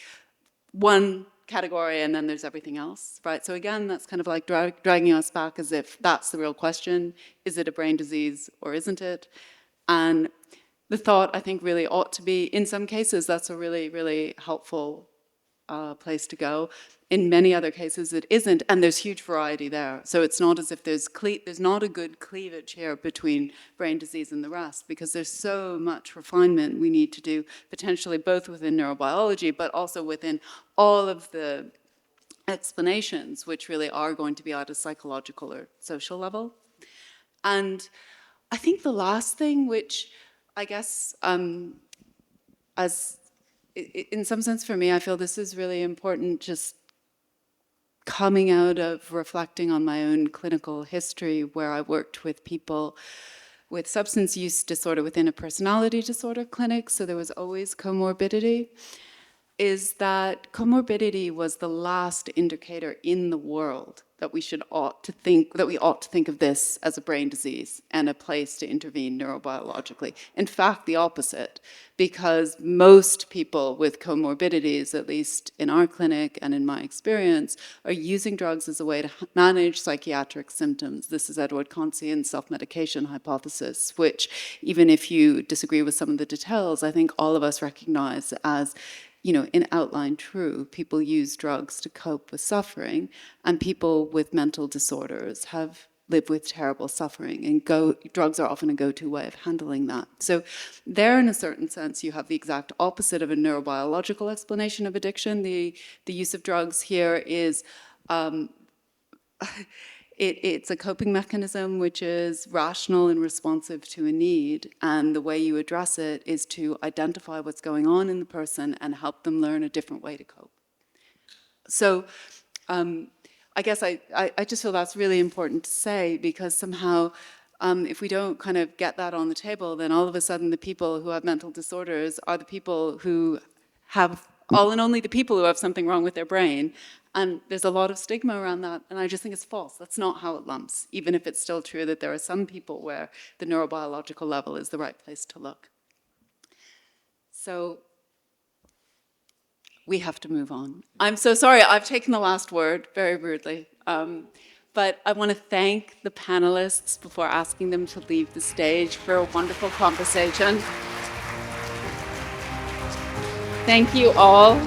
one category, and then there's everything else, right? So again, that's kind of like dragging us back as if that's the real question. Is it a brain disease or isn't it? And the thought, I think, really ought to be, in some cases, that's a really, really helpful place to go. In many other cases, it isn't, and there's huge variety there. So it's not as if there's not a good cleavage here between brain disease and the rest, because there's so much refinement we need to do, potentially both within neurobiology, but also within all of the explanations, which really are going to be at a psychological or social level. And I think the last thing, which I guess, in some sense for me, I feel this is really important, just coming out of reflecting on my own clinical history, where I worked with people with substance use disorder within a personality disorder clinic, so there was always comorbidity, is that comorbidity was the last indicator in the world that we ought to think of this as a brain disease and a place to intervene neurobiologically. In fact, the opposite, because most people with comorbidities, at least in our clinic and in my experience, are using drugs as a way to manage psychiatric symptoms. This is Edward Consian's self-medication hypothesis, which, even if you disagree with some of the details, I think all of us recognize as, in outline true. People use drugs to cope with suffering, and people with mental disorders live with terrible suffering, and drugs are often a go-to way of handling that. So there, in a certain sense, you have the exact opposite of a neurobiological explanation of addiction. The use of drugs here is it's a coping mechanism which is rational and responsive to a need, and the way you address it is to identify what's going on in the person and help them learn a different way to cope. So I guess I just feel that's really important to say, because somehow if we don't kind of get that on the table, then all of a sudden the people who have mental disorders are the people who have, all and only the people who have something wrong with their brain. And there's a lot of stigma around that, and I just think it's false. That's not how it lumps, even if it's still true that there are some people where the neurobiological level is the right place to look. So we have to move on. I'm so sorry, I've taken the last word very rudely. But I want to thank the panelists before asking them to leave the stage for a wonderful conversation. Thank you all.